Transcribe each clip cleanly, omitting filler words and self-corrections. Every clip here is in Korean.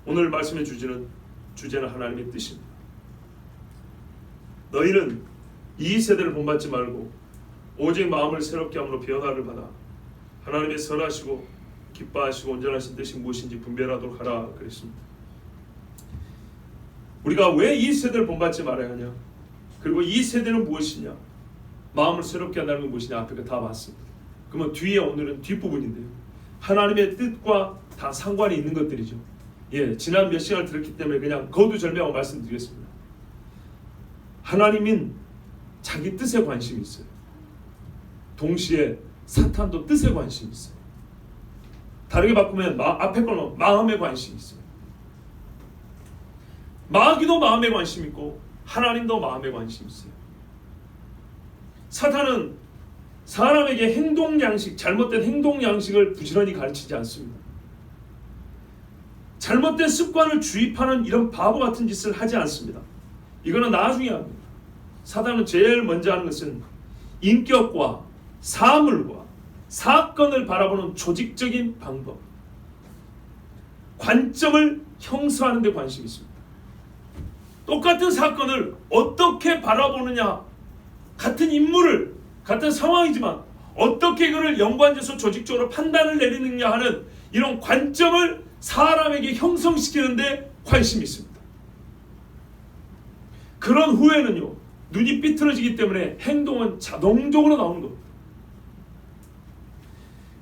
오늘 말씀의 주제는 하나님의 뜻입니다. 너희는 이 세대를 본받지 말고 오직 마음을 새롭게 함으로 변화를 받아 하나님의 선하시고 기뻐하시고 온전하신 뜻이 무엇인지 분별하도록 하라 그랬습니다. 우리가 왜 이 세대를 본받지 말아야 하냐, 그리고 이 세대는 무엇이냐, 마음을 새롭게 한다는 건 무엇이냐, 앞에 다 봤습니다. 그러면 뒤에 오늘은 뒷부분인데요, 하나님의 뜻과 다 상관이 있는 것들이죠. 지난 몇 시간을 들었기 때문에 그냥 거두절미하고 말씀드리겠습니다. 하나님은 자기 뜻에 관심이 있어요. 동시에 사탄도 뜻에 관심이 있어요. 다르게 바꾸면 앞에 거는 마음에 관심이 있어요. 마귀도 마음에 관심이 있고 하나님도 마음에 관심이 있어요. 사탄은 사람에게 행동 양식, 잘못된 행동 양식을 부지런히 가르치지 않습니다. 잘못된 습관을 주입하는 이런 바보 같은 짓을 하지 않습니다. 이거는 나중에 합니다. 사탄은 제일 먼저 하는 것은 인격과 사물과 사건을 바라보는 조직적인 방법, 관점을 형성하는 데 관심이 있습니다. 똑같은 사건을 어떻게 바라보느냐, 같은 인물을, 같은 상황이지만 어떻게 이거를 연관돼서 조직적으로 판단을 내리느냐 하는 이런 관점을 사람에게 형성시키는 데 관심이 있습니다. 그런 후에는요, 눈이 삐뚤어지기 때문에 행동은 자동적으로 나오는 겁니다.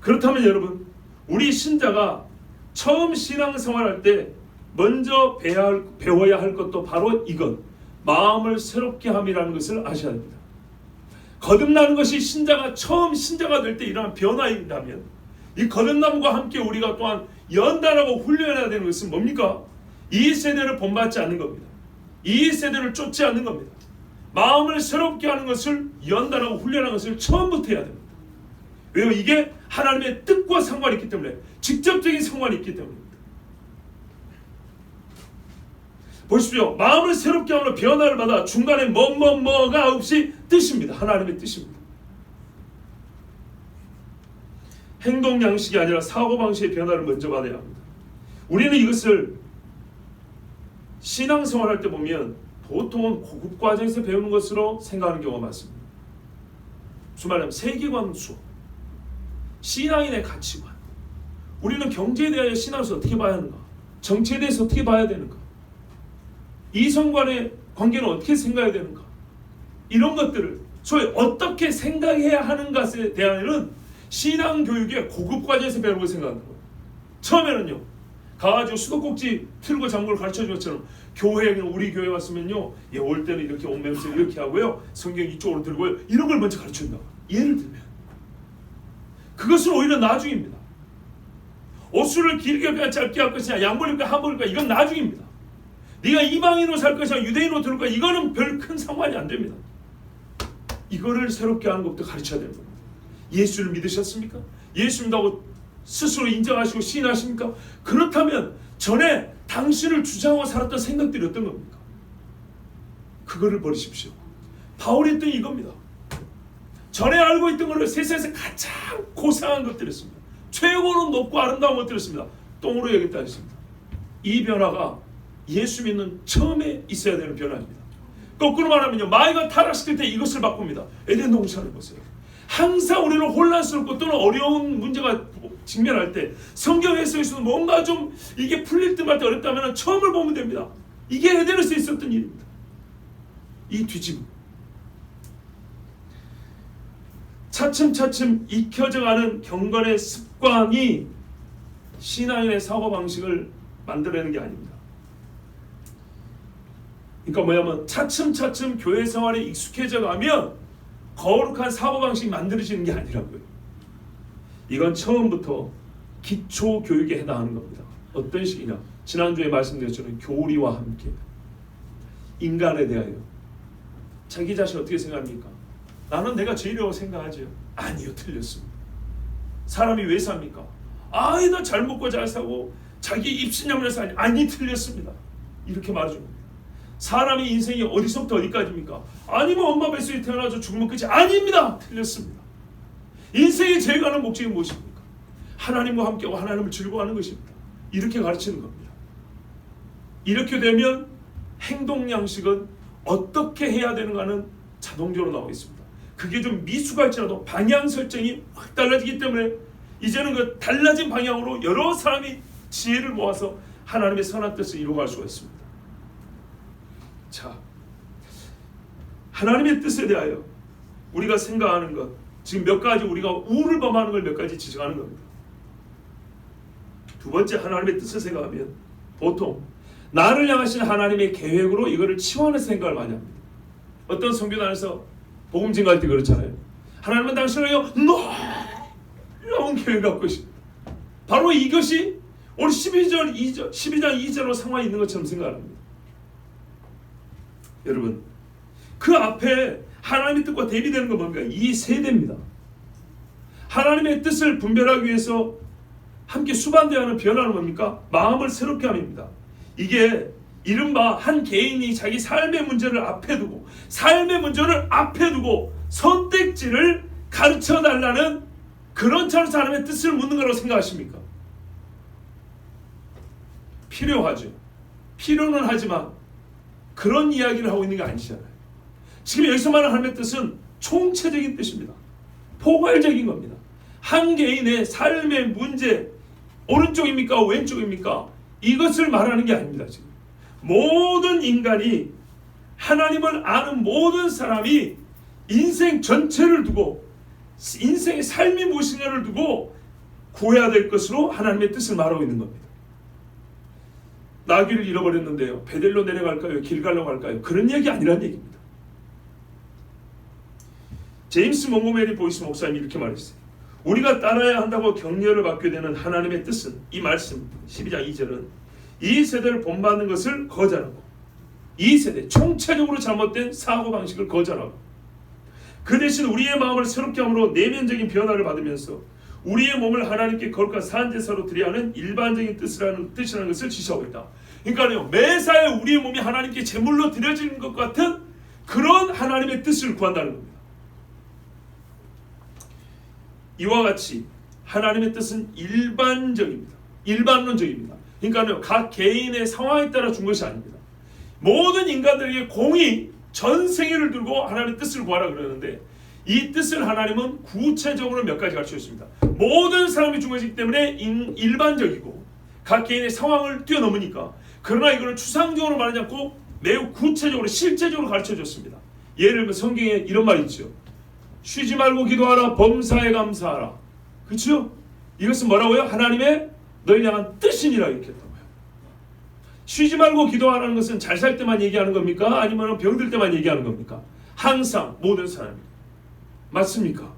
그렇다면 여러분, 우리 신자가 처음 신앙생활할 때 먼저 배워야 할 것도 바로 이것, 마음을 새롭게 함이라는 것을 아셔야 됩니다. 거듭나는 것이 신자가 처음 신자가 될 때 일어난 변화이라면, 이 거듭남과 함께 우리가 또한 연단하고 훈련해야 되는 것은 뭡니까? 이 세대를 본받지 않는 겁니다. 이 세대를 쫓지 않는 겁니다. 마음을 새롭게 하는 것을 연단하고 훈련하는 것을 처음부터 해야 됩니다. 왜요? 이게 하나님의 뜻과 상관이 있기 때문에, 직접적인 상관이 있기 때문입니다. 보십시오. 마음을 새롭게 하므로 변화를 받아 중간에 뭐가 없이 뜻입니다. 하나님의 뜻입니다. 행동 양식이 아니라 사고방식의 변화를 먼저 받아야 합니다. 우리는 이것을 신앙생활할 때 보면 보통은 고급 과정에서 배우는 것으로 생각하는 경우가 많습니다. 무슨 말이냐면 세계관 수업, 신앙인의 가치관, 우리는 경제에 대하여 신앙에서 어떻게 봐야 하는가, 정치에 대해서 어떻게 봐야 되는가, 이성 간의 관계는 어떻게 생각해야 되는가, 이런 것들을 소위 어떻게 생각해야 하는 것에 대한 신앙교육의 고급 과정에서 배우는 걸 생각하는 거예요. 처음에는요, 가가지고 수도꼭지 틀고 잠그를 가르쳐준 것처럼 교회, 우리 교회 왔으면요, 올 때는 이렇게 옷 매면서 이렇게 하고요, 성경 이쪽으로 들고요, 이런 걸 먼저 가르쳐준다. 예를 들면 그것은 오히려 나중입니다. 옷수를 길게 할까 짧게 할 것이냐, 양벌일까 한벌일까, 이건 나중입니다. 네가 이방인으로 살 것이냐 유대인으로 들을 거야, 이거는 별 큰 상관이 안 됩니다. 이거를 새롭게 하는 것부터 가르쳐야 됩니다. 예수를 믿으셨습니까? 예수 믿다고 스스로 인정하시고 시인하십니까? 그렇다면 전에 당신을 주장하고 살았던 생각들이 어떤 겁니까? 그거를 버리십시오. 바울이 했던 이겁니다. 전에 알고 있던 것을 세상에서 가장 고상한 것들이었습니다. 최고로 높고 아름다운 것들이었습니다. 똥으로 여겼다 했습니다. 이 변화가 예수 믿는 처음에 있어야 되는 변화입니다. 거꾸로 말하면요, 마귀가 타락시킬 때 이것을 바꿉니다. 에덴 동산을 보세요. 항상 우리는 혼란스럽고 또는 어려운 문제가 직면할 때 성경 해석에서도 뭔가 좀 이게 풀릴 듯 말 때 어렵다면 처음을 보면 됩니다. 이게 에덴에서 있었던 일입니다. 이 뒤집음, 차츰차츰 익혀져가는 경건의 습관이 신앙인의 사고방식을 만들어내는 게 아닙니다. 그러니까 뭐냐면 차츰차츰 교회 생활에 익숙해져 가면 거룩한 사고방식이 만들어지는 게 아니라고요. 이건 처음부터 기초 교육에 해당하는 겁니다. 어떤 식이냐, 지난주에 말씀드렸잖아요. 교리와 함께 인간에 대하여 자기 자신 어떻게 생각합니까? 나는 내가 제일이라고 생각하죠. 아니요, 틀렸습니다. 사람이 왜 삽니까? 나 잘 먹고 잘 사고 자기 입신양면에서 아니 틀렸습니다. 이렇게 말해줍니다. 사람의 인생이 어디서부터 어디까지입니까? 아니면 엄마 뱃속에 태어나서 죽으면 끝이 아닙니다. 틀렸습니다. 인생의 제일 가는 목적이 무엇입니까? 하나님과 함께하고 하나님을 즐거워하는 것입니다. 이렇게 가르치는 겁니다. 이렇게 되면 행동 양식은 어떻게 해야 되는가는 자동적으로 나오고 있습니다. 그게 좀 미숙할지라도 방향 설정이 확 달라지기 때문에 이제는 그 달라진 방향으로 여러 사람이 지혜를 모아서 하나님의 선한 뜻을 이루어갈 수가 있습니다. 자, 하나님의 뜻에 대하여 우리가 생각하는 것, 지금 몇 가지 우리가 우를 범하는 걸 몇 가지 지적하는 겁니다. 두 번째, 하나님의 뜻을 생각하면 보통 나를 향하신 하나님의 계획으로 이거를 치환해서 생각을 많이 합니다. 어떤 선교단에서 복음 증거할 때 그렇잖아요. 하나님은 당신을 위하여 놀라운 계획을 갖고 계십니다. 바로 이것이 오늘 12장 2절로 상황이 있는 것처럼 생각합니다. 여러분, 그 앞에 하나님의 뜻과 대비되는 건 뭡니까? 이 세대입니다. 하나님의 뜻을 분별하기 위해서 함께 수반되어 하는 변화는 뭡니까? 마음을 새롭게 함입니다. 이게 이른바 한 개인이 자기 삶의 문제를 앞에 두고 선택지를 가르쳐달라는 그런 차원에서 하나님의 뜻을 묻는 거라고 생각하십니까? 필요하죠. 필요는 하지만 그런 이야기를 하고 있는 게 아니잖아요. 지금 여기서 말하는 하나님의 뜻은 총체적인 뜻입니다. 포괄적인 겁니다. 한 개인의 삶의 문제, 오른쪽입니까? 왼쪽입니까? 이것을 말하는 게 아닙니다. 지금 모든 인간이, 하나님을 아는 모든 사람이 인생 전체를 두고, 인생의 삶이 무엇인가를 두고 구해야 될 것으로 하나님의 뜻을 말하고 있는 겁니다. 나귀를 잃어버렸는데요, 베델로 내려갈까요? 길 가려고 갈까요? 그런 얘기 아니란 얘기입니다. 제임스 몽고메리 보이스 목사님이 이렇게 말했어요. 우리가 따라야 한다고 격려를 받게 되는 하나님의 뜻은, 이 말씀 12장 2절은 이 세대를 본받는 것을 거절하고, 이 세대 총체적으로 잘못된 사고방식을 거절하고, 그 대신 우리의 마음을 새롭게 함으로 내면적인 변화를 받으면서 우리의 몸을 하나님께 거룩한 산제사로 드려야 하는 일반적인 뜻이라는 것을 지시하고 있다. 그러니까요, 매사에 우리의 몸이 하나님께 제물로 드려지는 것 같은 그런 하나님의 뜻을 구한다는 겁니다. 이와 같이 하나님의 뜻은 일반적입니다. 일반론적입니다. 그러니까요, 각 개인의 상황에 따라 준 것이 아닙니다. 모든 인간들에게 공히 전 생애를 들고 하나님의 뜻을 구하라 그러는데, 이 뜻을 하나님은 구체적으로 몇 가지 가르쳐 주십니다. 모든 사람이 준 것이기 때문에 일반적이고 각 개인의 상황을 뛰어넘으니까, 그러나 이거를 추상적으로 말하지 않고 매우 구체적으로 실제적으로 가르쳐 줬습니다. 예를 들면 성경에 이런 말이 있죠. 쉬지 말고 기도하라, 범사에 감사하라. 그렇죠? 이것은 뭐라고요? 하나님의 너희 향한 뜻이니라 이렇게 했다고요. 쉬지 말고 기도하라는 것은 잘 살 때만 얘기하는 겁니까? 아니면 병들 때만 얘기하는 겁니까? 항상 모든 사람이. 맞습니까?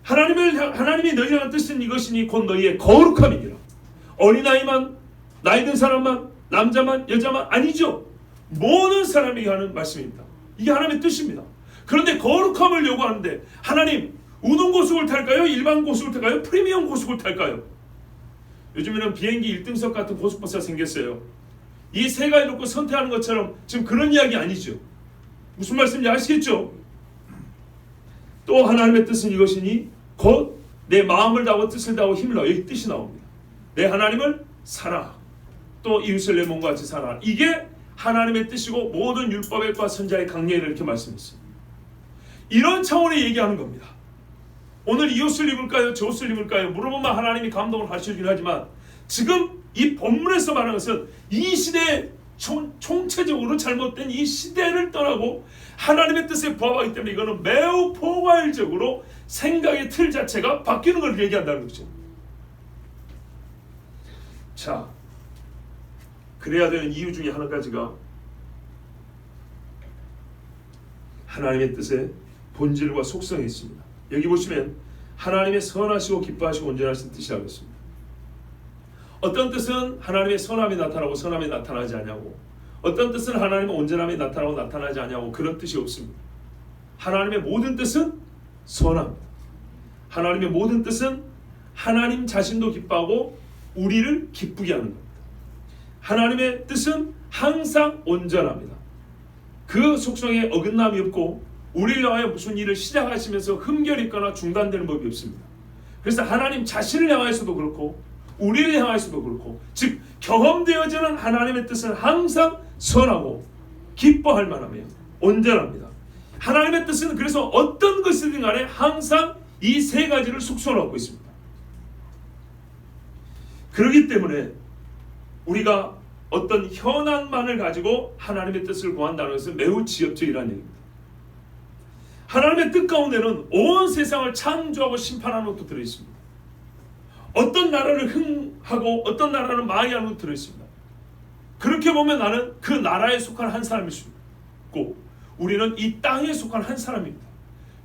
하나님이 너희 향한 뜻은 이것이니 곧 너희의 거룩함이니라. 어린아이만, 나이든 사람만, 남자만, 여자만 아니죠. 모든 사람에게 하는 말씀입니다. 이게 하나님의 뜻입니다. 그런데 거룩함을 요구하는데, 하나님 우등 고속을 탈까요? 일반 고속을 탈까요? 프리미엄 고속을 탈까요? 요즘에는 비행기 1등석 같은 고속버스가 생겼어요. 이 세 가지 놓고 선택하는 것처럼 지금 그런 이야기 아니죠. 무슨 말씀인지 아시겠죠? 또 하나님의 뜻은 이것이니 곧 내 마음을 다하고 뜻을 다하고 힘을 다하고, 여기 뜻이 나옵니다. 내 하나님을 사랑, 또 이웃을 내 몸과 같이 사랑. 이게 하나님의 뜻이고 모든 율법과 선지자의 강령이라 이렇게 말씀했어요. 이런 차원의 얘기하는 겁니다. 오늘 이 옷을 입을까요? 저 옷을 입을까요? 물어보면 하나님이 감동을 하시긴 하지만, 지금 이 본문에서 말하는 것은 이 시대에 총체적으로 잘못된 이 시대를 떠나고 하나님의 뜻에 부합하기 때문에 이거는 매우 포괄적으로 생각의 틀 자체가 바뀌는 걸 얘기한다는 거죠. 자, 그래야 되는 이유 중에 한 가지가 하나님의 뜻의 본질과 속성이 있습니다. 여기 보시면 하나님의 선하시고 기뻐하시고 온전하신 뜻이라고 했습니다. 어떤 뜻은 하나님의 선함이 나타나고 선함이 나타나지 않냐고, 어떤 뜻은 하나님의 온전함이 나타나고 나타나지 않냐고, 그런 뜻이 없습니다. 하나님의 모든 뜻은 선합니다. 하나님의 모든 뜻은 하나님 자신도 기뻐하고 우리를 기쁘게 하는 겁니다. 하나님의 뜻은 항상 온전합니다. 그 속성에 어긋남이 없고 우리를 위하여 무슨 일을 시작하시면서 흠결이 있거나 중단되는 법이 없습니다. 그래서 하나님 자신을 향하여서도 그렇고 우리를 향하여서도 그렇고, 즉 경험되어지는 하나님의 뜻은 항상 선하고 기뻐할 만하며 온전합니다. 하나님의 뜻은 그래서 어떤 것이든 간에 항상 이 세 가지를 숙소로 있습니다. 그렇기 때문에 우리가 어떤 현안만을 가지고 하나님의 뜻을 구한다는 것은 매우 지엽적이라는 얘기입니다. 하나님의 뜻 가운데는 온 세상을 창조하고 심판하는 것도 들어있습니다. 어떤 나라를 흥하고 어떤 나라는 망하는 것도 들어있습니다. 그렇게 보면 나는 그 나라에 속한 한 사람일 수 있고 우리는 이 땅에 속한 한 사람입니다.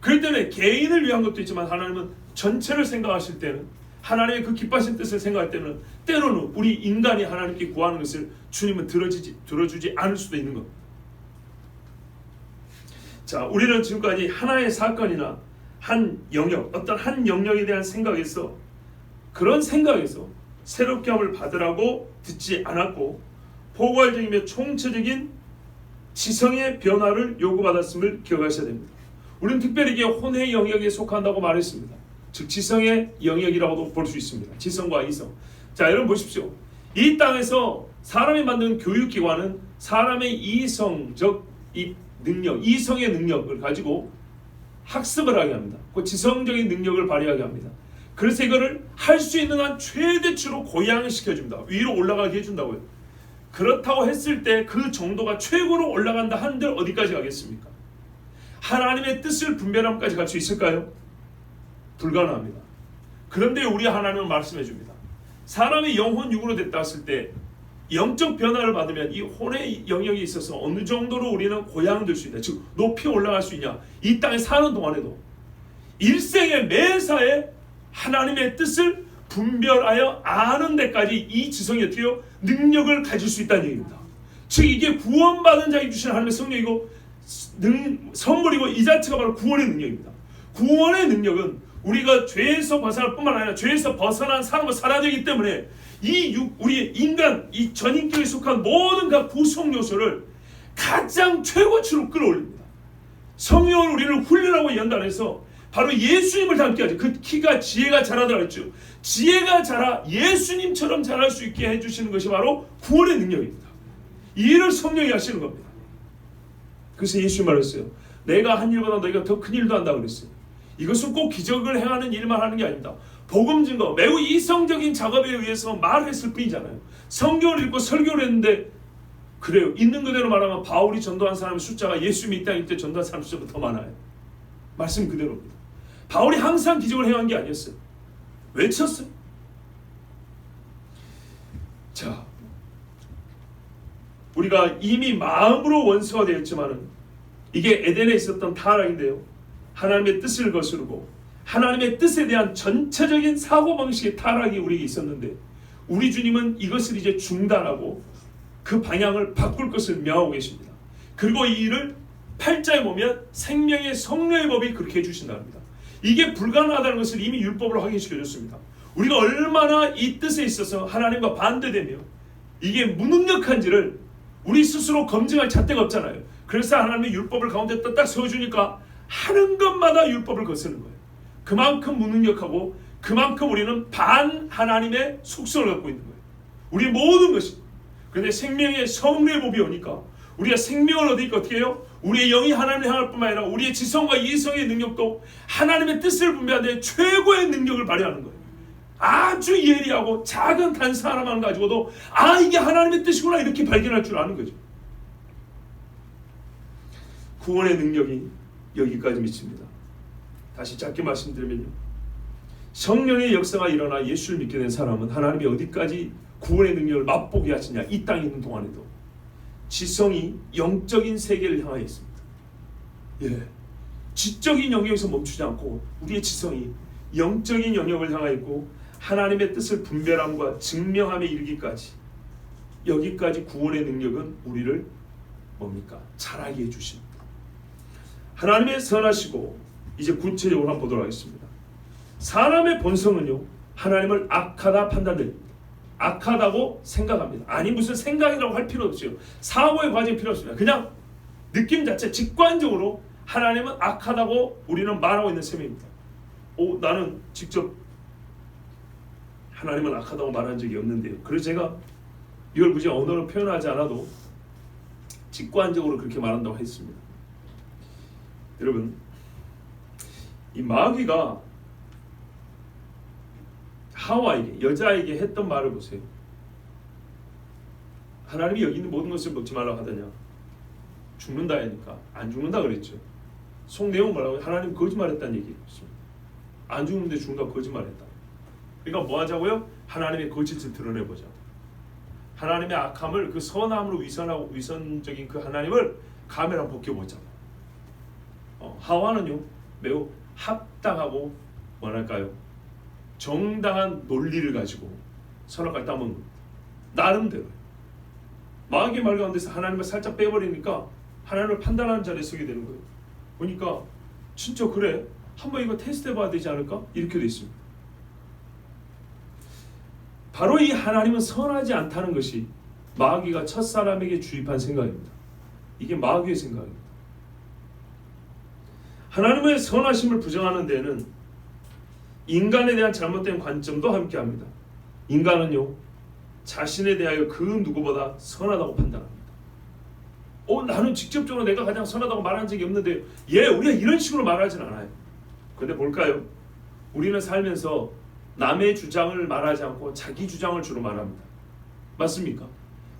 그렇기 때문에 개인을 위한 것도 있지만 하나님은 전체를 생각하실 때는 하나님의 그 기뻐하신 뜻을 생각할 때는 때로는 우리 인간이 하나님께 구하는 것을 주님은 들어주지 않을 수도 있는 겁니다. 자, 우리는 지금까지 하나의 사건이나 한 영역, 어떤 한 영역에 대한 생각에서 그런 생각에서 새롭게 함을 받으라고 듣지 않았고 포괄적이며 총체적인 지성의 변화를 요구받았음을 기억하셔야 됩니다. 우리는 특별히 이게 혼의 영역에 속한다고 말했습니다. 즉 지성의 영역이라고도 볼 수 있습니다. 지성과 이성. 자, 여러분 보십시오. 이 땅에서 사람이 만든 교육기관은 사람의 이성적 능력, 이성의 능력을 가지고 학습을 하게 합니다. 그 지성적인 능력을 발휘하게 합니다. 그래서 이거를 할 수 있는 한 최대치로 고양시켜줍니다. 위로 올라가게 해준다고요. 그렇다고 했을 때 그 정도가 최고로 올라간다 한들 어디까지 가겠습니까? 하나님의 뜻을 분별함까지 갈 수 있을까요? 불가능합니다. 그런데 우리 하나님은 말씀해 줍니다. 사람이 영혼 육으로 됐다 했을 때 영적 변화를 받으면 이 혼의 영역에 있어서 어느 정도로 우리는 고양될 수 있냐, 즉 높이 올라갈 수 있냐. 이 땅에 사는 동안에도 일생의 매사에 하나님의 뜻을 분별하여 아는 데까지 이 지성이 어떻게 해요? 능력을 가질 수 있다는 얘기입니다. 즉 이게 구원받은 자에게 주신 하나님의 성령이고 선물이고 이 자체가 바로 구원의 능력입니다. 구원의 능력은 우리가 죄에서 벗어날 뿐만 아니라 죄에서 벗어난 사람을 살아야 되기 때문에 우리 인간, 이 전인격에 속한 모든 그 구성 요소를 가장 최고치로 끌어올립니다. 성령은 우리를 훈련하고 연단해서 바로 예수님을 닮게 하죠. 그 키가 지혜가 자라더라 했죠. 지혜가 자라 예수님처럼 자랄 수 있게 해주시는 것이 바로 구원의 능력입니다. 이 일을 성령이 하시는 겁니다. 그래서 예수님 말했어요. 내가 한 일보다 너희가 더 큰 일도 한다고 그랬어요. 이것은 꼭 기적을 행하는 일만 하는 게 아닙니다. 복음 증거, 매우 이성적인 작업에 의해서 말했을 뿐이잖아요. 성경을 읽고 설교를 했는데 그래요. 있는 그대로 말하면 바울이 전도한 사람의 숫자가 예수님이 이 땅에 때 전도한 사람 숫자보다 더 많아요. 말씀 그대로입니다. 바울이 항상 기적을 행한 게 아니었어요. 외쳤어요. 자, 우리가 이미 마음으로 원수가 되었지만은 이게 에덴에 있었던 타락인데요. 하나님의 뜻을 거스르고 하나님의 뜻에 대한 전체적인 사고방식의 타락이 우리에게 있었는데 우리 주님은 이것을 이제 중단하고 그 방향을 바꿀 것을 명하고 계십니다. 그리고 이 일을 8장에 보면 생명의 성령의 법이 그렇게 해주신다는 겁니다. 이게 불가능하다는 것을 이미 율법으로 확인시켜줬습니다. 우리가 얼마나 이 뜻에 있어서 하나님과 반대되며 이게 무능력한지를 우리 스스로 검증할 잣대가 없잖아요. 그래서 하나님의 율법을 가운데 딱 세워주니까 하는 것마다 율법을 거스르는 거예요. 그만큼 무능력하고 그만큼 우리는 반 하나님의 속성을 갖고 있는 거예요. 우리 모든 것이. 그런데 생명의 성령의 법이 오니까 우리가 생명을 얻으니까 어떻게 해요? 우리의 영이 하나님을 향할 뿐만 아니라 우리의 지성과 이성의 능력도 하나님의 뜻을 분별하는 최고의 능력을 발휘하는 거예요. 아주 예리하고 작은 단서 하나만 가지고도 이게 하나님의 뜻이구나 이렇게 발견할 줄 아는 거죠. 구원의 능력이 여기까지 미칩니다. 다시 짧게 말씀드리면요. 성령의 역사가 일어나 예수를 믿게 된 사람은 하나님이 어디까지 구원의 능력을 맛보게 하시냐. 이 땅에 있는 동안에도 지성이 영적인 세계를 향하여 있습니다. 예, 지적인 영역에서 멈추지 않고 우리의 지성이 영적인 영역을 향하여 있고 하나님의 뜻을 분별함과 증명함에 이르기까지 여기까지 구원의 능력은 우리를 뭡니까? 자라게 해주십니다. 하나님의 선하시고 이제 구체적으로 한번 보도록 하겠습니다. 사람의 본성은요 하나님을 악하다 판단됩니다. 악하다고 생각합니다. 아니 무슨 생각이라고 할 필요 없어요. 사고의 과정이 필요 없습니다. 그냥 느낌 자체 직관적으로 하나님은 악하다고 우리는 말하고 있는 셈입니다. 나는 직접 하나님은 악하다고 말한 적이 없는데요. 그래서 제가 이걸 굳이 언어로 표현하지 않아도 직관적으로 그렇게 말한다고 했습니다. 여러분, 이 마귀가 하와에게, 여자에게 했던 말을 보세요. 하나님이 여기 있는 모든 것을 먹지 말라고 하더냐? 죽는다 하니까 안 죽는다 그랬죠. 속 내용 뭐라고? 하나님 거짓말했다는 얘기였습니다. 안 죽는데 죽는다고 거짓말했다. 그러니까 뭐 하자고요? 하나님의 거짓을 드러내보자. 하나님의 악함을, 그 선함으로 위선하고 위선적인 그 하나님을 카메라 벗겨보자. 하와는요 매우 합당하고 뭐랄까요, 정당한 논리를 가지고 선악과를 따먹는 겁니다. 나름대로. 마귀의 말 가운데서 하나님을 살짝 빼버리니까 하나님을 판단하는 자리에 서게 되는 거예요. 보니까 진짜 그래? 한번 이거 테스트 해봐야 되지 않을까? 이렇게 돼 있습니다. 바로 이 하나님은 선하지 않다는 것이 마귀가 첫사람에게 주입한 생각입니다. 이게 마귀의 생각입니다. 하나님의 선하심을 부정하는 데에는 인간에 대한 잘못된 관점도 함께합니다. 인간은요 자신에 대하여 그 누구보다 선하다고 판단합니다. 나는 직접적으로 내가 가장 선하다고 말한 적이 없는데 우리가 이런 식으로 말하진 않아요. 근데 볼까요? 우리는 살면서 남의 주장을 말하지 않고 자기 주장을 주로 말합니다. 맞습니까?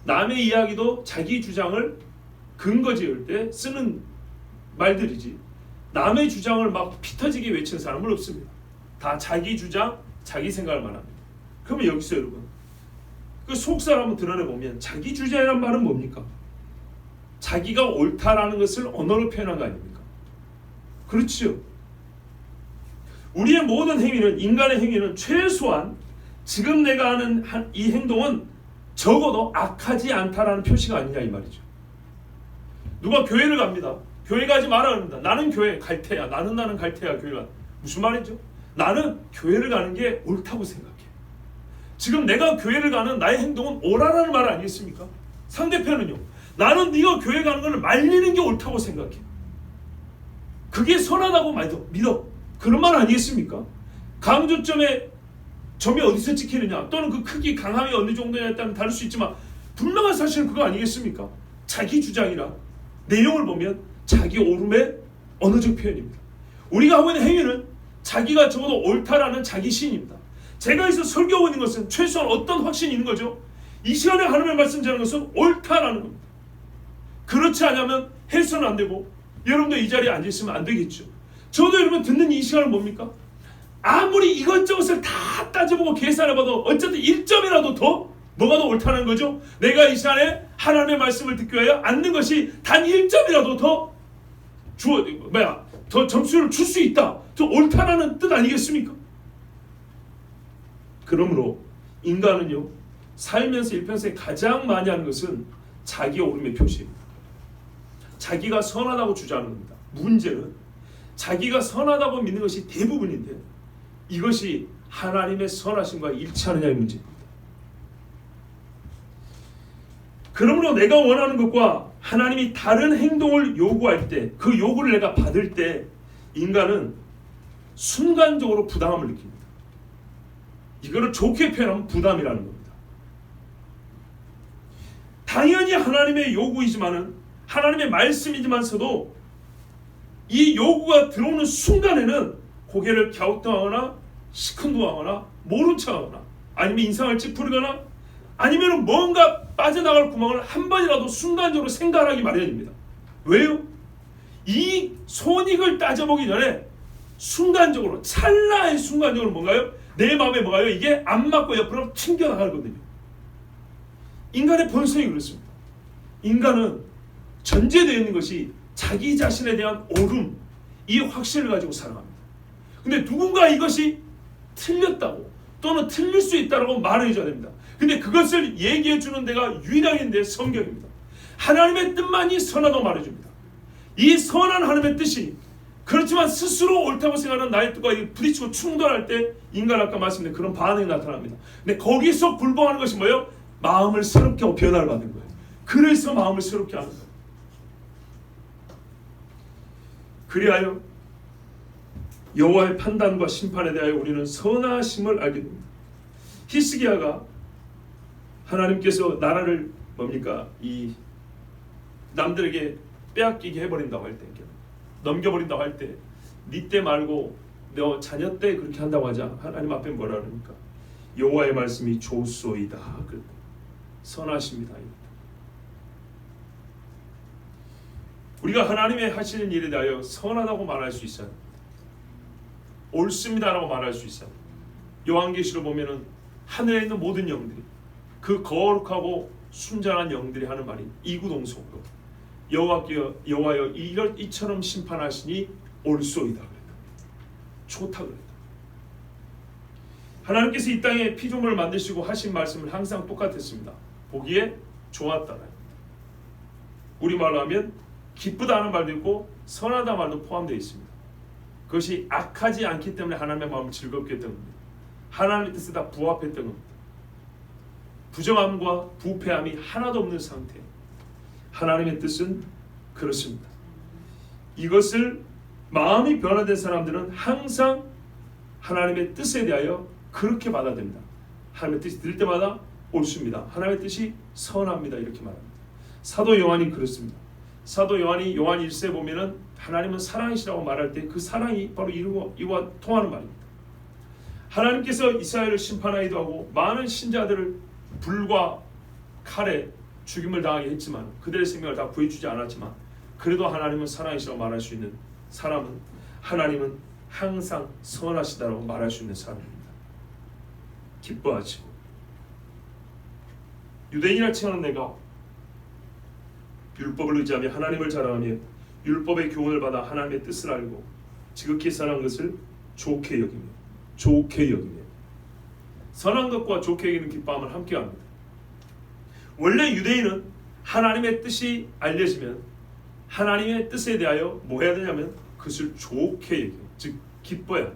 남의 이야기도 자기 주장을 근거 지을 때 쓰는 말들이지, 남의 주장을 막 피터지게 외치는 사람은 없습니다. 다 자기 주장, 자기 생각을 말합니다. 그러면 여기서 여러분, 그 속사람을 드러내보면 자기 주장이란 말은 뭡니까? 자기가 옳다라는 것을 언어로 표현한 거 아닙니까? 그렇지요. 우리의 모든 행위는, 인간의 행위는 최소한 지금 내가 하는 이 행동은 적어도 악하지 않다라는 표시가 아니냐 이 말이죠. 누가 교회를 갑니다. 교회 가지 마라 합니다. 나는 교회 갈테야. 나는 갈테야. 교회가 무슨 말이죠? 나는 교회를 가는 게 옳다고 생각해. 지금 내가 교회를 가는 나의 행동은 옳아라는 말 아니겠습니까? 상대편은요, 나는 네가 교회 가는 걸 말리는 게 옳다고 생각해. 그게 선하다고 믿어. 그런 말 아니겠습니까? 강조점의 점이 어디서 찍히느냐, 또는 그 크기, 강함이 어느 정도냐에 따라 다를 수 있지만 분명한 사실은 그거 아니겠습니까? 자기 주장이라 내용을 보면 자기 옳음의 언어적 표현입니다. 우리가 하고 있는 행위는 자기가 적어도 옳다라는 자기 신입니다. 제가 있어 설교하고 있는 것은 최소한 어떤 확신이 있는 거죠. 이 시간에 하나님의 말씀 전하는 것은 옳다라는 겁니다. 그렇지 않으면 해서는 안 되고 여러분도 이 자리에 앉아있으면 안 되겠죠. 저도 여러분 듣는 이 시간은 뭡니까? 아무리 이것저것을 다 따져보고 계산해봐도 어쨌든 1점이라도 더 뭐가 더 옳다는 거죠? 내가 이 시간에 하나님의 말씀을 듣기 위하여 앉는 것이 단 1점이라도 더 점수를 줄 수 있다, 더 옳다라는 뜻 아니겠습니까? 그러므로 인간은요 살면서 일평생 가장 많이 하는 것은 자기 옳음의 표시입니다. 자기가 선하다고 주장하는 겁니다. 문제는 자기가 선하다고 믿는 것이 대부분인데 이것이 하나님의 선하심과 일치하느냐의 문제입니다. 그러므로 내가 원하는 것과 하나님이 다른 행동을 요구할 때, 그 요구를 내가 받을 때 인간은 순간적으로 부담함을 느낍니다. 이거를 좋게 표현하면 부담이라는 겁니다. 당연히 하나님의 요구이지만은, 하나님의 말씀이지만서도 이 요구가 들어오는 순간에는 고개를 갸우뚱하거나 시큰둥하거나 모른 척하거나 아니면 인상을 찌푸리거나 아니면 뭔가 빠져나갈 구멍을 한 번이라도 순간적으로 생각하기 마련입니다. 왜요? 이 손익을 따져보기 전에 순간적으로, 찰나의 순간적으로 뭔가요? 내 마음에 뭐가요? 이게 안 맞고 옆으로 튕겨나가거든요. 인간의 본성이 그렇습니다. 인간은 전제되어 있는 것이 자기 자신에 대한 옳음, 이 확신을 가지고 살아갑니다. 근데 누군가 이것이 틀렸다고 또는 틀릴 수 있다고 말해줘야 됩니다. 근데 그것을 얘기해 주는 데가 유일하게 성경입니다. 하나님의 뜻만이 선하다고 말해줍니다. 이 선한 하나님의 뜻이 그렇지만 스스로 옳다고 생각하는 나의 뜻과 부딪히고 충돌할 때 인간 아까 말씀드린 그런 반응이 나타납니다. 근데 거기서 불복하는 것이 뭐예요? 마음을 새롭게 변화를 받는 거예요. 그래서 마음을 새롭게 하는 거예요. 그리하여 여호와의 판단과 심판에 대하여 우리는 선하심을 알게 됩니다. 히스기야가 하나님께서 나라를 뭡니까? 이 남들에게 빼앗기게 해버린다고 할 때, 넘겨버린다고 할 때, 네 때 말고 너 자녀 때 그렇게 한다고 하자. 하나님 앞에 뭐라 그러니까? 여호와의 말씀이 좋소이다. 선하십니다. 우리가 하나님의 하시는 일에 대하여 선하다고 말할 수 있어요. 옳습니다라고 말할 수 있어요. 요한계시로 보면은 하늘에 있는 모든 영들이, 그 거룩하고 순전한 영들이 하는 말이 이구동성으로 여호와여 이처럼 심판하시니 옳소이다. 좋다 그랬다. 하나님께서 이 땅에 피조물을 만드시고 하신 말씀은 항상 똑같았습니다. 보기에 좋았다. 우리말로 하면 기쁘다는 말도 있고 선하다 말도 포함되어 있습니다. 그것이 악하지 않기 때문에 하나님의 마음을 즐겁게 했던 겁니다. 하나님의 뜻에 다 부합했던 겁니다. 부정함과 부패함이 하나도 없는 상태. 하나님의 뜻은 그렇습니다. 이것을 마음이 변화된 사람들은 항상 하나님의 뜻에 대하여 그렇게 받아들입니다. 하나님의 뜻이 들 때마다 옳습니다. 하나님의 뜻이 선합니다. 이렇게 말합니다. 사도 요한이 그렇습니다. 사도 요한이 요한 1세 보면은 하나님은 사랑이시라고 말할 때 그 사랑이 바로 이와 통하는 말입니다. 하나님께서 이스라엘을 심판하기도 하고 많은 신자들을 불과 칼에 죽임을 당하게 했지만 그들의 생명을 다 구해주지 않았지만 그래도 하나님은 사랑이시라고 말할 수 있는 사람은 하나님은 항상 선하시다라고 말할 수 있는 사람입니다. 기뻐하시고 유대인이라 칭하는 내가 율법을 의지하며 하나님을 자랑하며 율법의 교훈을 받아 하나님의 뜻을 알고 지극히 선한 것을 좋게 여기며 선한 것과 좋게 여기는 기뻐함을 함께합니다. 원래 유대인은 하나님의 뜻이 알려지면 하나님의 뜻에 대하여 뭐 해야 되냐면 그것을 좋게 여기며 즉 기뻐야.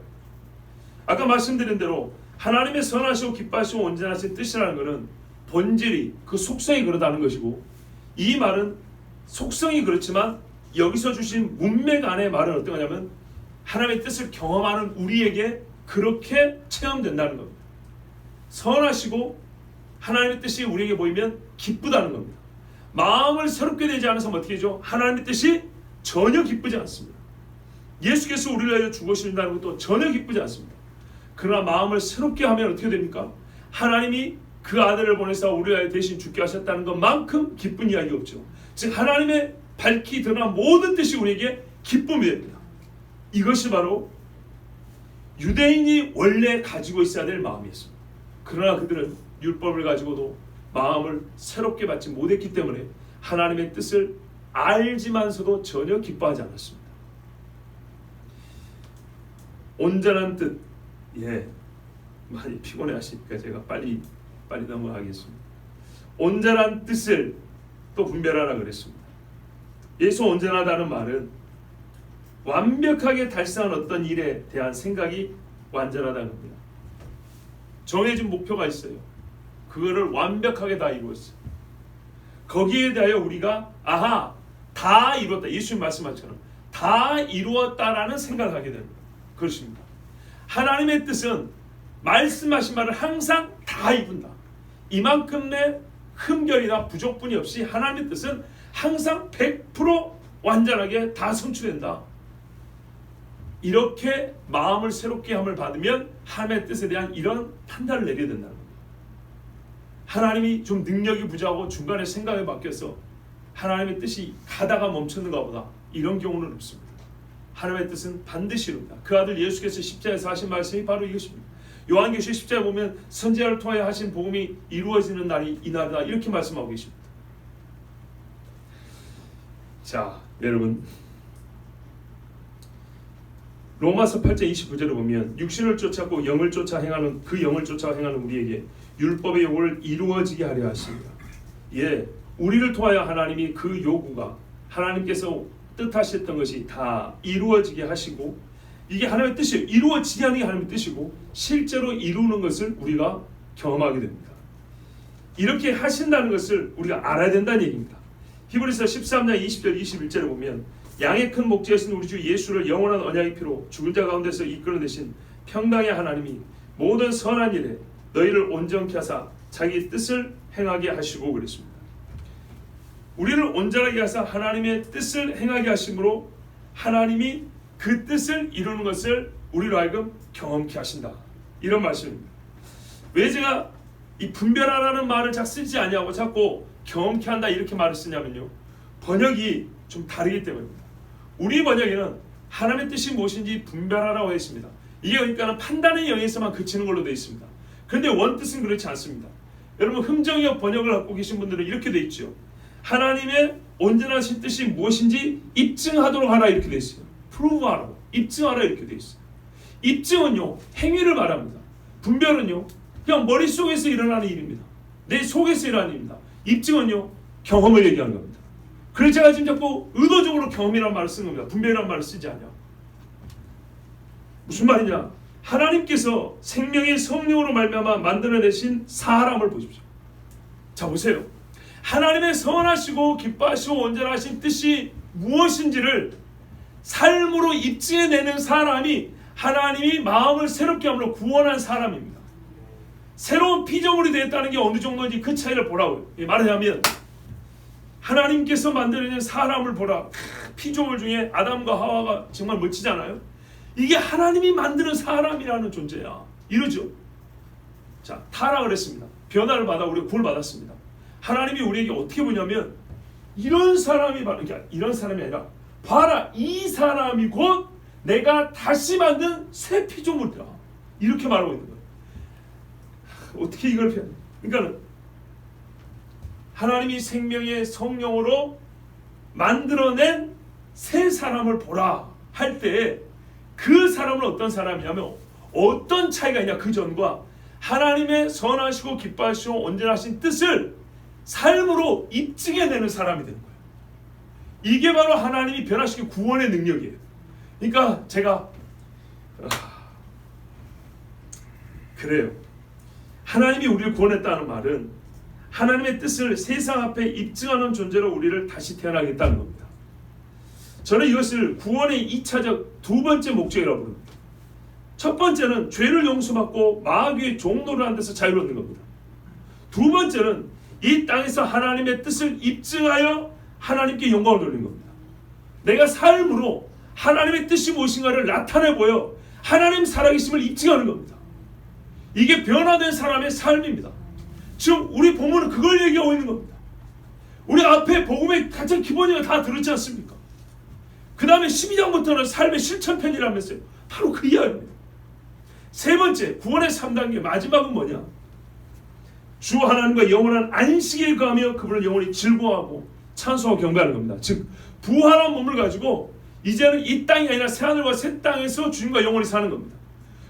아까 말씀드린 대로 하나님의 선하시고 기뻐하시고 온전하신 뜻이라는 것은 본질이 그 속성이 그러다는 것이고 이 말은 속성이 그렇지만 여기서 주신 문맥 안의 말은 어떤 거냐면 하나님의 뜻을 경험하는 우리에게 그렇게 체험된다는 겁니다. 선하시고 하나님의 뜻이 우리에게 보이면 기쁘다는 겁니다. 마음을 새롭게 되지 않아서 어떻게 하죠? 하나님의 뜻이 전혀 기쁘지 않습니다. 예수께서 우리를 위하여 죽으신다는 것도 전혀 기쁘지 않습니다. 그러나 마음을 새롭게 하면 어떻게 됩니까? 하나님이 그 아들을 보내서 우리를 위하여 대신 죽게 하셨다는 것만큼 기쁜 이야기가 없죠. 즉 하나님의 밝히 드러난 모든 뜻이 우리에게 기쁨이 됩니다. 이것이 바로 유대인이 원래 가지고 있어야 될 마음이었습니다. 그러나 그들은 율법을 가지고도 마음을 새롭게 받지 못했기 때문에 하나님의 뜻을 알지만서도 전혀 기뻐하지 않았습니다. 온전한 뜻, 많이 피곤해 하시니까 제가 빨리 넘어가겠습니다. 온전한 뜻을 또 분별하라 그랬습니다. 예수 온전하다는 말은 완벽하게 달성한 어떤 일에 대한 생각이 완전하다는 겁니다. 정해진 목표가 있어요. 그거를 완벽하게 다 이루었어요. 거기에 대하여 우리가 다 이루었다. 예수님 말씀하셨처럼 다 이루었다라는 생각을 하게 됩니다. 그렇습니다. 하나님의 뜻은 말씀하신 말을 항상 다 이룬다. 이만큼의 흠결이나 부족분이 없이 하나님의 뜻은 항상 100% 완전하게 다 성취된다. 이렇게 마음을 새롭게 함을 받으면 하나님의 뜻에 대한 이런 판단을 내려야 된다는 겁니다. 하나님이 좀 능력이 부족하고 중간에 생각이 바뀌어서 하나님의 뜻이 가다가 멈췄는가 보다. 이런 경우는 없습니다. 하나님의 뜻은 반드시 이룬다. 그 아들 예수께서 십자가에서 하신 말씀이 바로 이것입니다. 요한계시 10장에 보면 선지자를 통하여 하신 복음이 이루어지는 날이 이날이다. 이렇게 말씀하고 계십니다. 자, 여러분 로마서 8장 29절을 보면 육신을 쫓았고 영을 쫓아 행하는 그 영을 쫓아 행하는 우리에게 율법의 요구를 이루어지게 하려 하십니다. 우리를 통하여 하나님이 그 요구가 하나님께서 뜻하셨던 것이 다 이루어지게 하시고 이게 하나님의 뜻이에요. 이루어지게 하는 게 하나님의 뜻이고 실제로 이루는 것을 우리가 경험하게 됩니다. 이렇게 하신다는 것을 우리가 알아야 된다는 얘기입니다. 히브리서 13장 20절 21절에 보면 양의 큰 목자이신 우리 주 예수를 영원한 언약의 피로 죽은 자 가운데서 이끌어내신 평강의 하나님이 모든 선한 일에 너희를 온전케 하사 자기 뜻을 행하게 하시고 그랬습니다. 우리를 온전하게 하사 하나님의 뜻을 행하게 하심으로 하나님이 그 뜻을 이루는 것을 우리로 하여금 경험케 하신다. 이런 말씀입니다. 왜 제가 이 분별하라는 말을 잘 쓰지 않냐고 자꾸 경험케 한다 이렇게 말을 쓰냐면요, 번역이 좀 다르기 때문입니다. 우리 번역에는 하나님의 뜻이 무엇인지 분별하라고 했습니다. 이게 그러니까 판단의 영역에서만 그치는 걸로 되어 있습니다. 그런데 원뜻은 그렇지 않습니다. 여러분 흥정역 번역을 갖고 계신 분들은 이렇게 되어 있죠. 하나님의 온전하신 뜻이 무엇인지 입증하도록 하라 이렇게 되어 있어요. 프루브하라고, 입증하라 이렇게 되어 있어요. 입증은요 행위를 말합니다. 분별은요 그냥 머릿속에서 일어나는 일입니다. 내 속에서 일어나는 일입니다. 입증은요 경험을 얘기하는 겁니다. 그래서 제가 지금 자꾸 의도적으로 경험이라는 말을 쓴 겁니다. 분별이라는 말을 쓰지 않냐. 무슨 말이냐, 하나님께서 생명의 성령으로 말미암아 만들어내신 사람을 보십시오. 자 보세요. 하나님의 선하시고 기뻐하시고 온전하신 뜻이 무엇인지를 삶으로 입증해내는 사람이 하나님이 마음을 새롭게 함으로 구원한 사람입니다. 새로운 피조물이 되었다는 게 어느 정도인지 그 차이를 보라고요. 말하자면 하나님께서 만들어낸 사람을 보라. 피조물 중에 아담과 하와가 정말 멋지잖아요. 이게 하나님이 만드는 사람이라는 존재야. 이러죠. 자, 타락을 했습니다. 변화를 받아 우리가 구원을 받았습니다. 하나님이 우리에게 어떻게 보냐면 이런 사람이 바로, 그러니까 이런 사람이 아니라 봐라 이 사람이 곧 내가 다시 만든 새 피조물이다. 이렇게 말하고 있는 거예요. 어떻게 이걸 표현해? 그러니까 하나님이 생명의 성령으로 만들어낸 새 사람을 보라 할 때 그 사람은 어떤 사람이냐면 어떤 차이가 있냐, 그 전과 하나님의 선하시고 기뻐하시고 온전하신 뜻을 삶으로 입증해내는 사람이 되는 거예요. 이게 바로 하나님이 변화시킨 구원의 능력이에요. 그러니까 제가 그래요. 하나님이 우리를 구원했다는 말은 하나님의 뜻을 세상 앞에 입증하는 존재로 우리를 다시 태어나겠다는 겁니다. 저는 이것을 구원의 2차적 두 번째 목적이라고 부릅니다. 첫 번째는 죄를 용서받고 마귀의 종노를 한 데서 자유를 얻는 겁니다. 두 번째는 이 땅에서 하나님의 뜻을 입증하여 하나님께 영광을 돌리는 겁니다. 내가 삶으로 하나님의 뜻이 무엇인가를 나타내 보여 하나님 살아계심을 입증하는 겁니다. 이게 변화된 사람의 삶입니다. 지금 우리 본문은 그걸 얘기하고 있는 겁니다. 우리 앞에 복음의 가장 기본이가 다 들었지 않습니까? 그 다음에 12장부터는 삶의 실천편이라면서요. 바로 그 이야기입니다. 세 번째, 구원의 3단계 마지막은 뭐냐? 주 하나님과 영원한 안식에 거하며 그분을 영원히 즐거워하고 찬송하고 경배하는 겁니다. 즉 부활한 몸을 가지고 이제는 이 땅이 아니라 새하늘과 새 땅에서 주님과 영원히 사는 겁니다.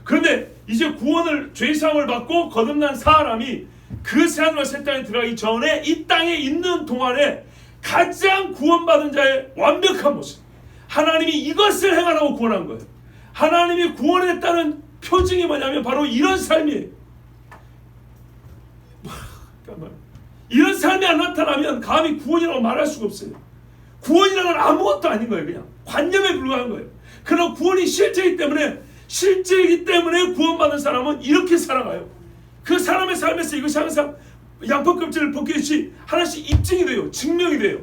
그런데 이제 구원을 죄사함을 받고 거듭난 사람이 그 새하늘과 새 땅에 들어가기 전에 이 땅에 있는 동안에 가장 구원받은 자의 완벽한 모습, 하나님이 이것을 행하라고 구원한 거예요. 하나님이 구원했다는 표징이 뭐냐면 바로 이런 삶이에요. 이런 삶이 안 나타나면 감히 구원이라고 말할 수가 없어요. 구원이라는 건 아무것도 아닌 거예요. 그냥 관념에 불과한 거예요. 그러나 구원이 실제이기 때문에 구원받은 사람은 이렇게 살아가요. 그 사람의 삶에서 이것이 항상 양파 껍질을 벗기듯이 하나씩 입증이 돼요. 증명이 돼요.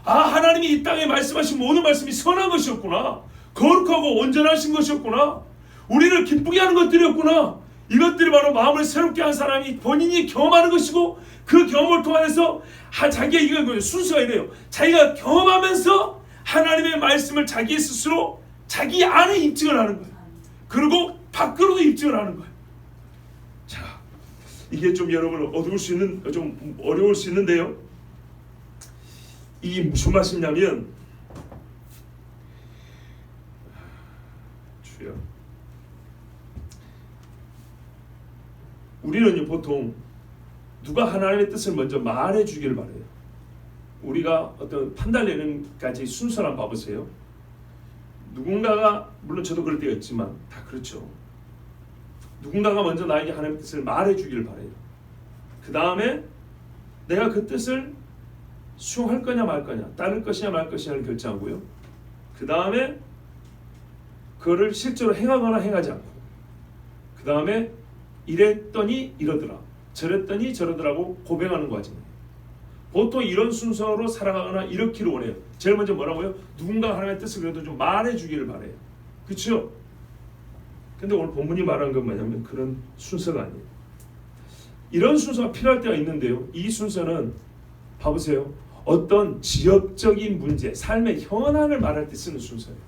아, 하나님이 이 땅에 말씀하신 모든 말씀이 선한 것이었구나. 거룩하고 온전하신 것이었구나. 우리를 기쁘게 하는 것들이었구나. 이것들이 바로 마음을 새롭게 한 사람이 본인이 경험하는 것이고 그 경험을 통해서 자기가 이거 순서가 이래요. 자기가 경험하면서 하나님의 말씀을 자기 스스로 자기 안에 입증을 하는 거예요. 그리고 밖으로도 입증을 하는 거예요. 자, 이게 좀 여러분 좀 어려울 수 있는데요. 이게 무슨 말씀이냐면 주여, 우리는 보통 누가 하나님의 뜻을 먼저 말해주기를 바래요. 우리가 어떤 판단 내는까지 순서를 한번 봐보세요. 누군가가, 물론 저도 그럴 때가 있지만 다 그렇죠. 누군가가 먼저 나에게 하나님의 뜻을 말해주기를 바래요. 그 다음에 내가 그 뜻을 수용할 거냐 말 거냐, 따를 것이냐 말 것이냐를 결정하고요. 그 다음에 그거를 실제로 행하거나 행하지 않고, 그 다음에 이랬더니 이러더라. 저랬더니 저러더라고 고백하는 과정이에요. 보통 이런 순서로 살아가거나 이렇기를 원해요. 제일 먼저 뭐라고요? 누군가 하나님의 뜻을 그래도 좀 말해주기를 바래요. 그렇죠? 근데 오늘 본문이 말하는 건 뭐냐면 그런 순서가 아니에요. 이런 순서가 필요할 때가 있는데요. 이 순서는 봐보세요. 어떤 지역적인 문제, 삶의 현안을 말할 때 쓰는 순서예요.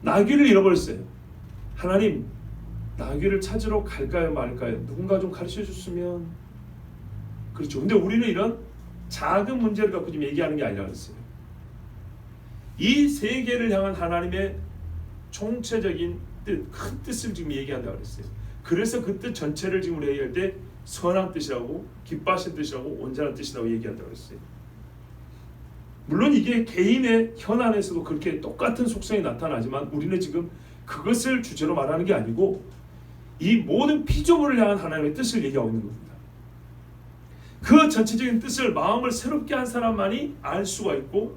나귀를 잃어버렸어요. 하나님, 나귀를 찾으러 갈까요 말까요? 누군가 좀 가르쳐 줬으면. 그렇죠. 근데 우리는 이런 작은 문제를 갖고 지금 얘기하는 게 아니라 그랬어요. 이 세계를 향한 하나님의 총체적인 뜻, 큰 뜻을 지금 얘기한다고 그랬어요. 그래서 그 뜻 전체를 지금 우리가 얘기할 때 선한 뜻이라고, 기뻐하신 뜻이라고, 온전한 뜻이라고 얘기한다고 그랬어요. 물론 이게 개인의 현안에서도 그렇게 똑같은 속성이 나타나지만 우리는 지금 그것을 주제로 말하는 게 아니고 이 모든 피조물을 향한 하나님의 뜻을 얘기하고 있는 겁니다. 그 전체적인 뜻을 마음을 새롭게 한 사람만이 알 수가 있고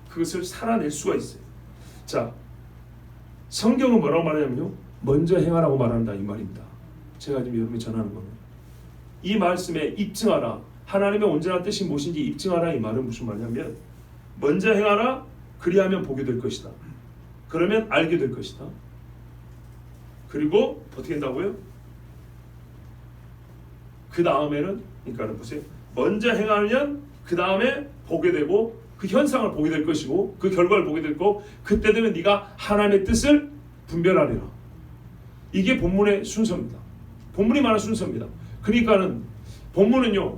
그것을 살아낼 수가 있어요. 자, 성경은 뭐라고 말하냐면요, 먼저 행하라고 말한다 이 말입니다. 제가 지금 여러분이 전하는 거는 이 말씀에 입증하라, 하나님의 온전한 뜻이 무엇인지 입증하라 이 말은 무슨 말이냐면 먼저 행하라, 그리하면 보게 될 것이다. 그러면 알게 될 것이다. 그리고 어떻게 된다고요? 그 다음에는, 그러니까 보세요. 먼저 행하면 그 다음에 보게 되고 그 현상을 보게 될 것이고 그 결과를 보게 될 거고 그때 되면 네가 하나님의 뜻을 분별하리라. 이게 본문의 순서입니다. 본문이 말하는 순서입니다. 그러니까는 본문은요,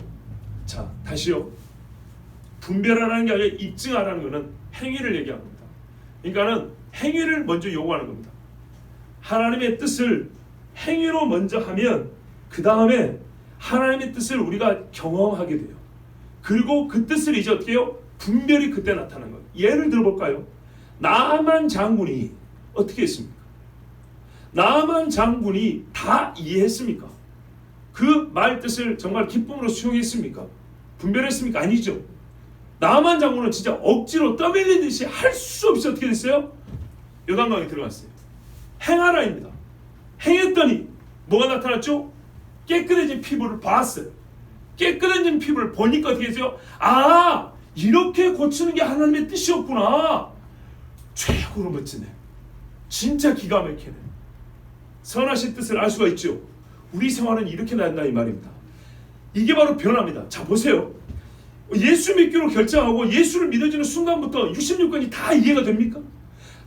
자 다시요, 분별하라는 게 아니라 입증하라는 것은 행위를 얘기합니다. 그러니까는 행위를 먼저 요구하는 겁니다. 하나님의 뜻을 행위로 먼저 하면 그 다음에 하나님의 뜻을 우리가 경험하게 돼요. 그리고 그 뜻을 이제 어떻게 해요? 분별이 그때 나타나는 거예요. 예를 들어볼까요? 나만 장군이 어떻게 했습니까? 나만 장군이 다 이해했습니까? 그 말 뜻을 정말 기쁨으로 수용했습니까? 분별했습니까? 아니죠. 나만 장군은 진짜 억지로 떠밀리듯이 할 수 없이 어떻게 됐어요? 요단강에 들어갔어요. 행하라입니다. 행했더니 뭐가 나타났죠? 깨끗해진 피부를 봤어요. 깨끗해진 피부를 보니까 어떻게 했어요? 아, 이렇게 고치는 게 하나님의 뜻이었구나. 최고로 멋지네. 진짜 기가 막히네. 선하신 뜻을 알 수가 있죠. 우리 생활은 이렇게 난다 이 말입니다. 이게 바로 변화입니다. 자 보세요. 예수 믿기로 결정하고 예수를 믿어지는 순간부터 66권이 다 이해가 됩니까?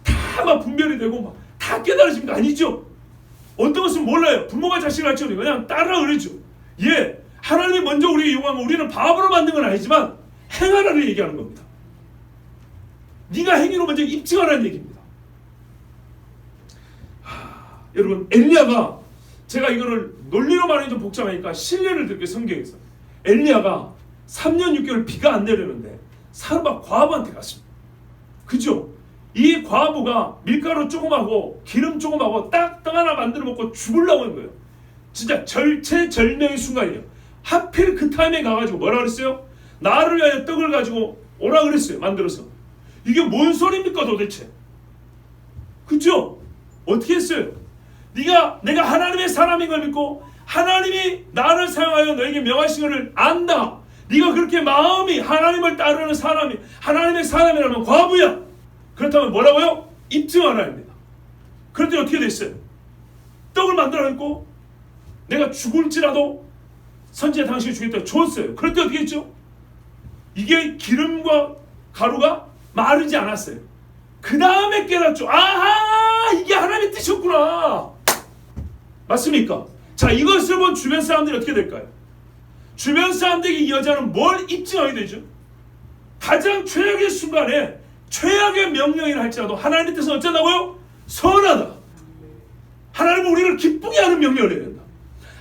다 막 분별이 되고 막 다 깨달아집니까? 아니죠. 어떤 것은 몰라요. 부모가 자식을 가르쳐 그냥 따라 그러죠. 예, 하나님이 먼저 우리에게 요구하면 우리는 바보로 만든 건 아니지만 행하라를 얘기하는 겁니다. 네가 행위로 먼저 입증하라는 얘기입니다. 여러분, 엘리야가, 제가 이거를 논리로 말하기 좀 복잡하니까 신뢰를 들게 성경에서 엘리야가 3년 6개월 비가 안 내리는데 사르밧 과부한테 갔습니다. 그죠? 이 과부가 밀가루 조금하고 기름 조금하고 딱 떡 하나 만들어 먹고 죽으려고 하는 거예요. 진짜 절체절명의 순간이에요. 하필 그 타임에 가가지고 뭐라 그랬어요? 나를 위하여 떡을 가지고 오라 그랬어요. 만들어서. 이게 뭔 소리입니까 도대체? 그죠? 어떻게 했어요? 내가 하나님의 사람인 걸 믿고 하나님이 나를 사용하여 너에게 명하신 것을 안다. 네가 그렇게 마음이 하나님을 따르는 사람이 하나님의 사람이라면 과부야. 그렇다면 뭐라고요? 입증하라입니다. 그런데 어떻게 됐어요? 떡을 만들어냈고 내가 죽을지라도 선지자 당신이 주겠다고 줬어요. 그럴 때 어떻게 했죠? 이게 기름과 가루가 마르지 않았어요. 그 다음에 깨닫죠. 아하, 이게 하나님의 뜻이었구나. 맞습니까? 자, 이것을 본 주변 사람들이 어떻게 될까요? 주변 사람들에게 이 여자는 뭘 입증하게 되죠? 가장 최악의 순간에 최악의 명령이라 할지라도 하나님의 뜻은 어쩐다고요? 선하다. 하나님은 우리를 기쁘게 하는 명령을 해야 된다.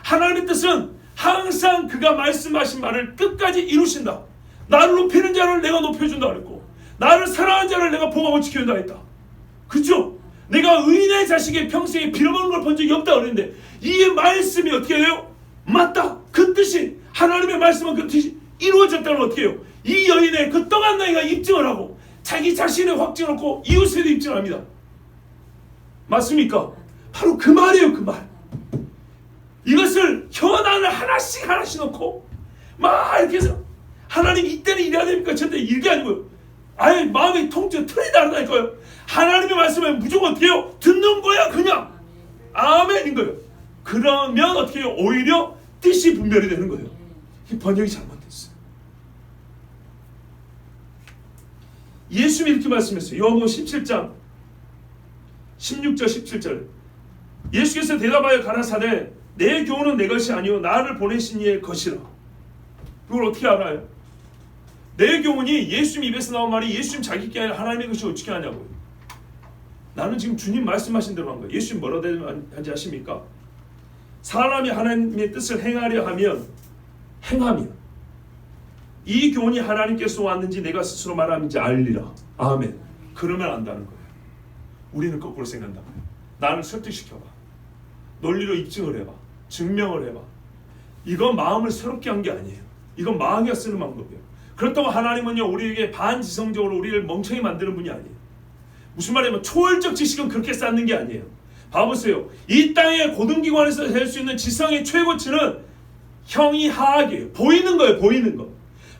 하나님의 뜻은 항상 그가 말씀하신 말을 끝까지 이루신다. 나를 높이는 자를 내가 높여준다 그랬고 나를 사랑하는 자를 내가 보호하고 지켜준다 했다. 그죠? 내가 의인의 자식의 평생에 빌어먹는 걸 본 적이 없다 그랬는데 이 말씀이 어떻게 해요? 맞다. 그 뜻이 하나님의 말씀은 그 뜻이 이루어졌다는 어떻게 해요? 이 여인의 그 떡 한 나이가 입증을 하고 자기 자신의 확증을 놓고 이웃에도 입증합니다. 맞습니까? 바로 그 말이에요. 그 말. 이것을 현안을 하나씩 놓고 막 이렇게 해서 하나님 이때는 이래야 됩니까? 저때 이게 아니고요. 아예 마음의 통째 틀이 다르다니까요. 하나님의 말씀을 무조건 어떻게 해요? 듣는 거야 그냥. 아멘인 거예요. 그러면 어떻게 해요? 오히려 뜻이 분별이 되는 거예요. 번역이 잘못됐어요. 예수님이 이렇게 말씀했어요. 요한복음 17장 16절 17절 예수께서 대답하여 가라사대 내 교훈은 내 것이 아니요 나를 보내신 이의 것이라. 이걸 어떻게 알아요? 내 교훈이 예수님 입에서 나온 말이 예수님 자기께 아니라 하나님의 것이 어떻게 하냐고요. 나는 지금 주님 말씀하신 대로 한 거예요. 예수님 뭐라고 하지 아십니까? 사람이 하나님의 뜻을 행하려 하면 이 교훈이 하나님께서 왔는지 내가 스스로 말하는지 알리라. 아멘. 그러면 안다는 거예요. 우리는 거꾸로 생각한다. 나를 설득시켜봐. 논리로 입증을 해봐. 증명을 해봐. 이건 마음을 새롭게 한 게 아니에요. 이건 마귀가 쓰는 방법이에요. 그렇다고 하나님은요 우리에게 반지성적으로 우리를 멍청이 만드는 분이 아니에요. 무슨 말이냐면 초월적 지식은 그렇게 쌓는 게 아니에요. 봐보세요. 이 땅의 고등기관에서 될 수 있는 지성의 최고치는 형이 하악이에요. 보이는 거예요. 보이는 거.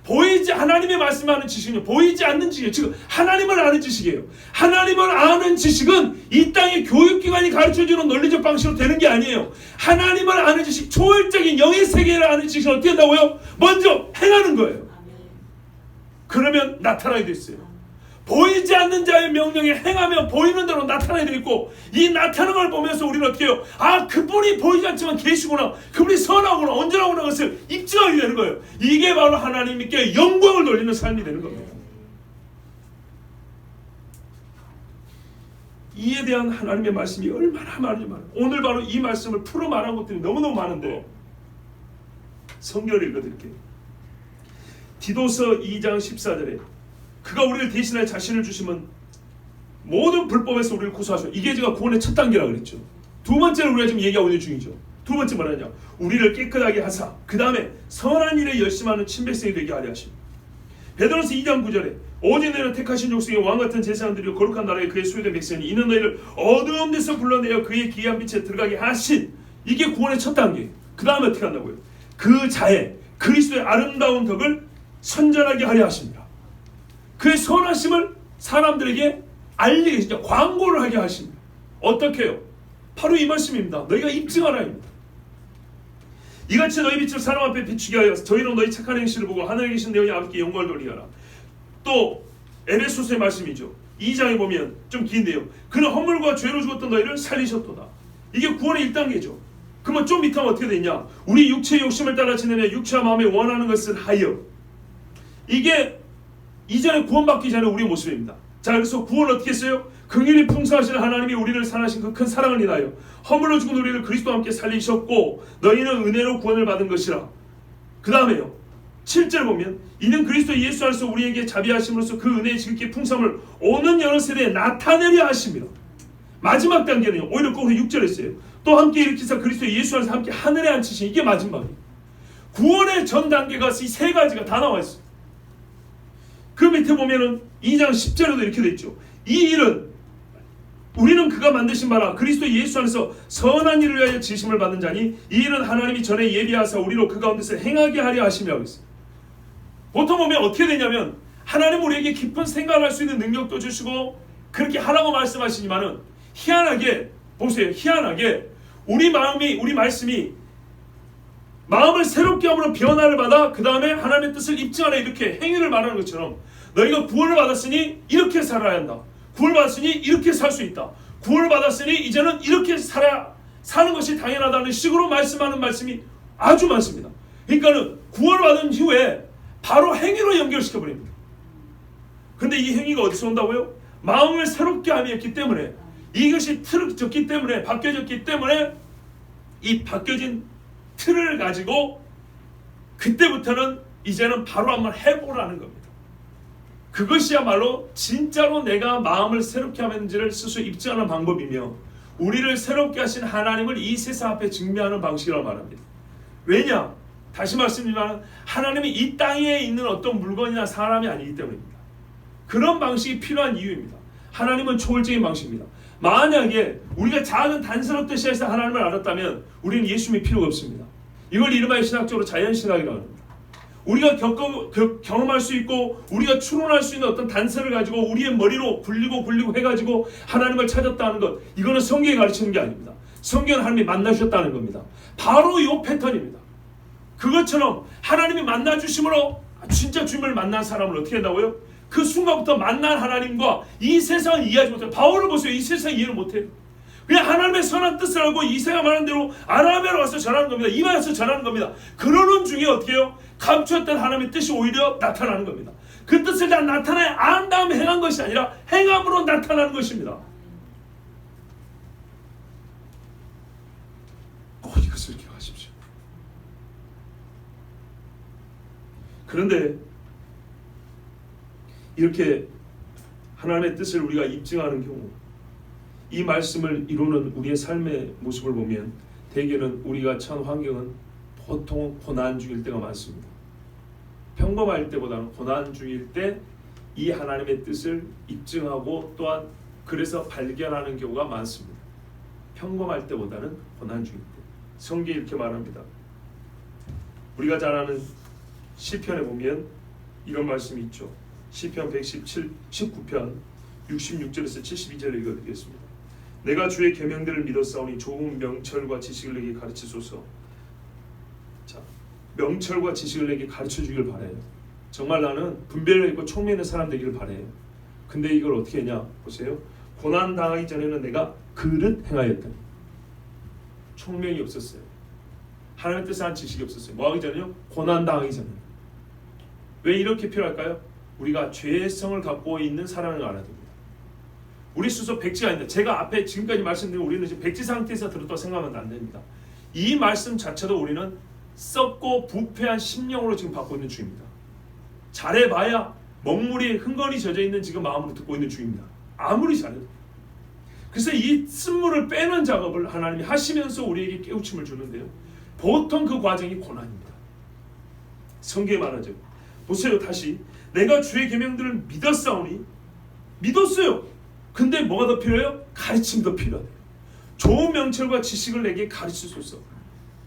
보이지 하나님의 말씀하는 지식은요 보이지 않는 지식이에요. 지금 하나님을 아는 지식이에요. 하나님을 아는 지식은 이 땅의 교육기관이 가르쳐주는 논리적 방식으로 되는 게 아니에요. 하나님을 아는 지식, 초월적인 영의 세계를 아는 지식은 어떻게 한다고요? 먼저 행하는 거예요. 그러면 나타나게 돼 있어요. 보이지 않는 자의 명령에 행하면 보이는 대로 나타나게 돼 있고, 이 나타나는 걸 보면서 우리는 어떻게 해요? 아, 그분이 보이지 않지만 계시구나, 그분이 선하구나, 온전하구나, 것을 입증하게 되는 거예요. 이게 바로 하나님께 영광을 돌리는 삶이 되는 겁니다. 이에 대한 하나님의 말씀이 얼마나 많은지 말해요. 오늘 바로 이 말씀을 풀어 말한 것들이 너무너무 많은데 성경을 읽어드릴게요. 디도서 2장 14절에 그가 우리를 대신하여 자신을 주시면 모든 불법에서 우리를 구속하셔. 이게 제가 구원의 첫 단계라고 그랬죠. 두 번째는 우리가 지금 얘기하고 있는 중이죠. 두 번째 뭐냐냐, 우리를 깨끗하게 하사 그 다음에 선한 일에 열심하는 친백성이 되게 하려 하십니다. 베드로서 2장 9절에 오직 너희는 택하신 족속의 왕같은 제사장들이요 거룩한 나라의 그의 소유된 백성이니 이는 너희를 어두운 데서 불러내어 그의 기이한 빛에 들어가게 하신. 이게 구원의 첫 단계. 그 다음에 어떻게 한다고요? 그 자의 그리스도의 아름다운 덕을 선전하게 하려 하십니다. 그의 선하심을 사람들에게 알리게, 진짜 광고를 하게 하십니다. 어떻게 해요? 바로 이 말씀입니다. 너희가 입증하라입니다. 이같이 너희 빛을 사람 앞에 비추게 하여 저희로 너희 착한 행실을 보고 하늘에 계신 너희 아버지께 영광을 돌리게 하라. 또 에베소서의 말씀이죠. 2장에 보면 좀 긴데요. 그는 허물과 죄로 죽었던 너희를 살리셨도다. 이게 구원의 1단계죠. 그러면 좀 밑에 하면 어떻게 되냐? 우리 육체의 욕심을 따라 지내며 육체와 마음에 원하는 것을 하여. 이게 이전에 구원받기 전에 우리의 모습입니다. 자, 그래서 구원 어떻게 했어요? 긍휼이 풍성하신 하나님이 우리를 사랑하신 그 큰 사랑을 인하여 허물로 죽은 우리를 그리스도와 함께 살리셨고 너희는 은혜로 구원을 받은 것이라. 그 다음에요 7절 보면 이는 그리스도 예수 안에서 우리에게 자비하심으로써 그 은혜의 지극히 풍성을 오는 여러 세대에 나타내려 하심이라. 마지막 단계는요 오히려 거꾸로 6절에 있어요. 또 함께 일으키사 그리스도 예수 안에서 함께 하늘에 앉히신. 이게 마지막이에요. 구원의 전 단계가 이 세 가지가 다 나와 있어요. 그 밑에 보면은 2장 10절에도 이렇게 돼 있죠. 이 일은 우리는 그가 만드신 바라 그리스도 예수 안에서 선한 일을 위하여 지심을 받는 자니 이 일은 하나님이 전에 예비하사 우리로 그 가운데서 행하게 하려 하심이라고 했어요. 보통 보면 어떻게 되냐면 하나님 우리에게 깊은 생각을 할 수 있는 능력도 주시고 그렇게 하라고 말씀하시지만은 희한하게 보세요. 희한하게 우리 마음이, 우리 말씀이 마음을 새롭게 함으로 변화를 받아 그 다음에 하나님의 뜻을 입증하라 이렇게 행위를 말하는 것처럼 너희가 구원을 받았으니 이렇게 살아야 한다. 구원을 받았으니 이렇게 살 수 있다. 구원을 받았으니 이제는 이렇게 사는 것이 당연하다는 식으로 말씀하는 말씀이 아주 많습니다. 그러니까는 구원을 받은 이후에 바로 행위로 연결시켜버립니다. 근데 이 행위가 어디서 온다고요? 마음을 새롭게 함이었기 때문에, 이것이 틀어졌기 때문에, 바뀌어졌기 때문에 이 바뀌어진 틀을 가지고 그때부터는 이제는 바로 한번 해보라는 겁니다. 그것이야말로 진짜로 내가 마음을 새롭게 하는지를 스스로 입증하는 방법이며 우리를 새롭게 하신 하나님을 이 세상 앞에 증명하는 방식이라고 말합니다. 왜냐? 다시 말씀드리면 하나님이 이 땅에 있는 어떤 물건이나 사람이 아니기 때문입니다. 그런 방식이 필요한 이유입니다. 하나님은 초월적인 방식입니다. 만약에 우리가 작은 단서럽던 시야에서 하나님을 알았다면 우리는 예수님이 필요가 없습니다. 이걸 이름하여 신학적으로 자연신학이라고 합니다. 우리가 경험할 수 있고 우리가 추론할 수 있는 어떤 단서를 가지고 우리의 머리로 굴리고 해가지고 하나님을 찾았다는 것, 이거는 성경이 가르치는 게 아닙니다. 성경은 하나님이 만나셨다는 겁니다. 바로 이 패턴입니다. 그것처럼 하나님이 만나주심으로 진짜 주님을 만난 사람을 어떻게 한다고요? 그 순간부터 만난 하나님과 이 세상을 이해하지 못해요. 바울을 보세요. 이 세상 이해를 못해요. 그냥 하나님의 선한 뜻을 알고 이새가 말하는 대로 아라비아로 와서 전하는 겁니다. 이방에서 전하는 겁니다. 그러는 중에 어떻게 해요? 감추었던 하나님의 뜻이 오히려 나타나는 겁니다. 그 뜻을 다 나타내 안 다음에 행한 것이 아니라 행함으로 나타나는 것입니다. 꼭 이것을 기억하십시오. 그런데 이렇게 하나님의 뜻을 우리가 입증하는 경우, 이 말씀을 이루는 우리의 삶의 모습을 보면 대개는 우리가 처한 환경은 보통 고난 중일 때가 많습니다. 평범할 때보다는 고난 중일 때 이 하나님의 뜻을 입증하고 또한 그래서 발견하는 경우가 많습니다. 평범할 때보다는 고난 중일 때. 성경이 이렇게 말합니다. 우리가 잘 아는 시편에 보면 이런 말씀이 있죠. 시편 19편 66절에서 72절을 읽어드리겠습니다. 내가 주의 계명들을 믿었사오니 좋은 명철과 지식을 내게 가르치소서. 자, 명철과 지식을 내게 가르쳐주길 바래요. 정말 나는 분별력 있고 총명 있는 사람 되기를 바래요. 근데 이걸 어떻게 했냐 보세요. 고난 당하기 전에는 내가 그릇 행하였더니 총명이 없었어요. 하나님의 뜻에 대한 지식이 없었어요. 뭐 하기 전에요? 고난 당하기 전에. 왜 이렇게 필요할까요? 우리가 죄성을 갖고 있는 사람을 알아야 됩니다. 우리 스스로 백지가 아니다. 제가 앞에 지금까지 말씀드린 우리는 지금 백지 상태에서 들었다고 생각하면 안 됩니다. 이 말씀 자체도 우리는 썩고 부패한 심령으로 지금 받고 있는 중입니다. 잘해봐야 먹물이 흥건히 젖어 있는 지금 마음으로 듣고 있는 중입니다. 아무리 잘해도. 그래서 이 쓴물을 빼는 작업을 하나님이 하시면서 우리에게 깨우침을 주는데요. 보통 그 과정이 고난입니다. 성경에 말하죠. 보세요. 다시 내가 주의 계명들을 믿었사오니 믿었어요. 근데 뭐가 더 필요해요? 가르침도 필요해요. 좋은 명철과 지식을 내게 가르치소서.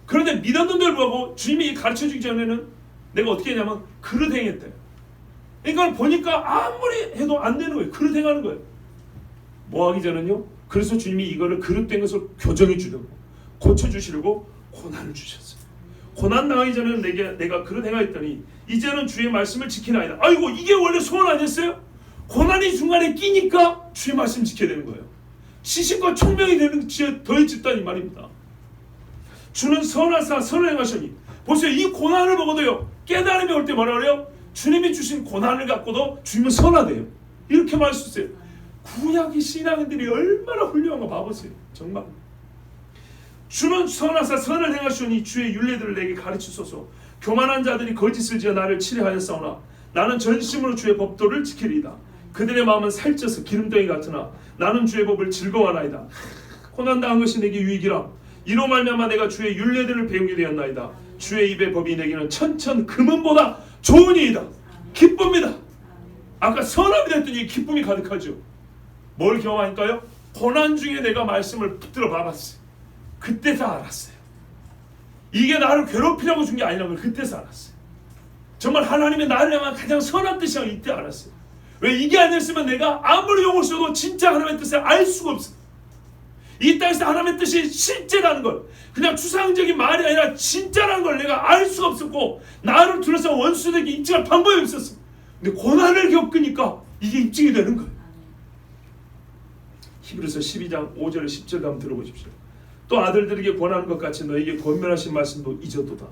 그런데 믿었는데도 불구하고 주님이 가르쳐주기 전에는 내가 어떻게 했냐면 그릇 행했대요. 그러니까 보니까 아무리 해도 안 되는 거예요. 그릇 행하는 거예요. 뭐 하기 전에는요. 그래서 주님이 이거를 그릇된 것을 교정해 주려고 고쳐주시려고 고난을 주셨어요. 고난 당하기 전에는 내가 그릇 행하였더니 이제는 주의 말씀을 지키나이다. 아이고 이게 원래 소원 아니었어요? 고난이 중간에 끼니까 주의 말씀 지켜야 되는 거예요. 지식과 총명이 되는 더해졌다는 말입니다. 주는 선하사 선을 행하시니 보세요. 이 고난을 보고도요. 깨달음이 올 때 뭐라 그래요? 주님이 주신 고난을 갖고도 주님은 선하대요. 이렇게 말씀하세요. 구약의 신앙인들이 얼마나 훌륭한가 봐보세요. 정말. 주는 선하사 선을 행하시니 주의 율례들을 내게 가르치소서. 교만한 자들이 거짓을 지어 나를 치려하였사오나 나는 전심으로 주의 법도를 지키리이다. 그들의 마음은 살쪄서 기름덩이 같으나 나는 주의 법을 즐거워하나이다. 고난당한 것이 내게 유익이라. 이로 말미암아 내가 주의 율례들을 배우게 되었나이다. 주의 입의 법이 내게는 천천 금은보다 좋으니이다. 기쁩니다. 아까 선함이 됐더니 기쁨이 가득하죠. 뭘 경험하니까요? 고난 중에 내가 말씀을 붙들어 봐봤어요. 그때서 알았어요. 이게 나를 괴롭히려고 준 게 아니라는 걸 그때서 알았어요. 정말 하나님의 나를 향한 가장 선한 뜻이라고 이때 알았어요. 왜 이게 아니었으면 내가 아무리 용을 써도 진짜 하나님의 뜻을 알 수가 없어요. 이 땅에서 하나님의 뜻이 실제라는 걸, 그냥 추상적인 말이 아니라 진짜라는 걸 내가 알 수가 없었고 나를 둘러싼 원수들에게 입증할 방법이 없었어요. 근데 고난을 겪으니까 이게 입증이 되는 거예요. 히브리서 12장 5절 10절 한번 들어보십시오. 또 아들들에게 권하는 것 같이 너에게 권면하신 말씀도 잊었도다.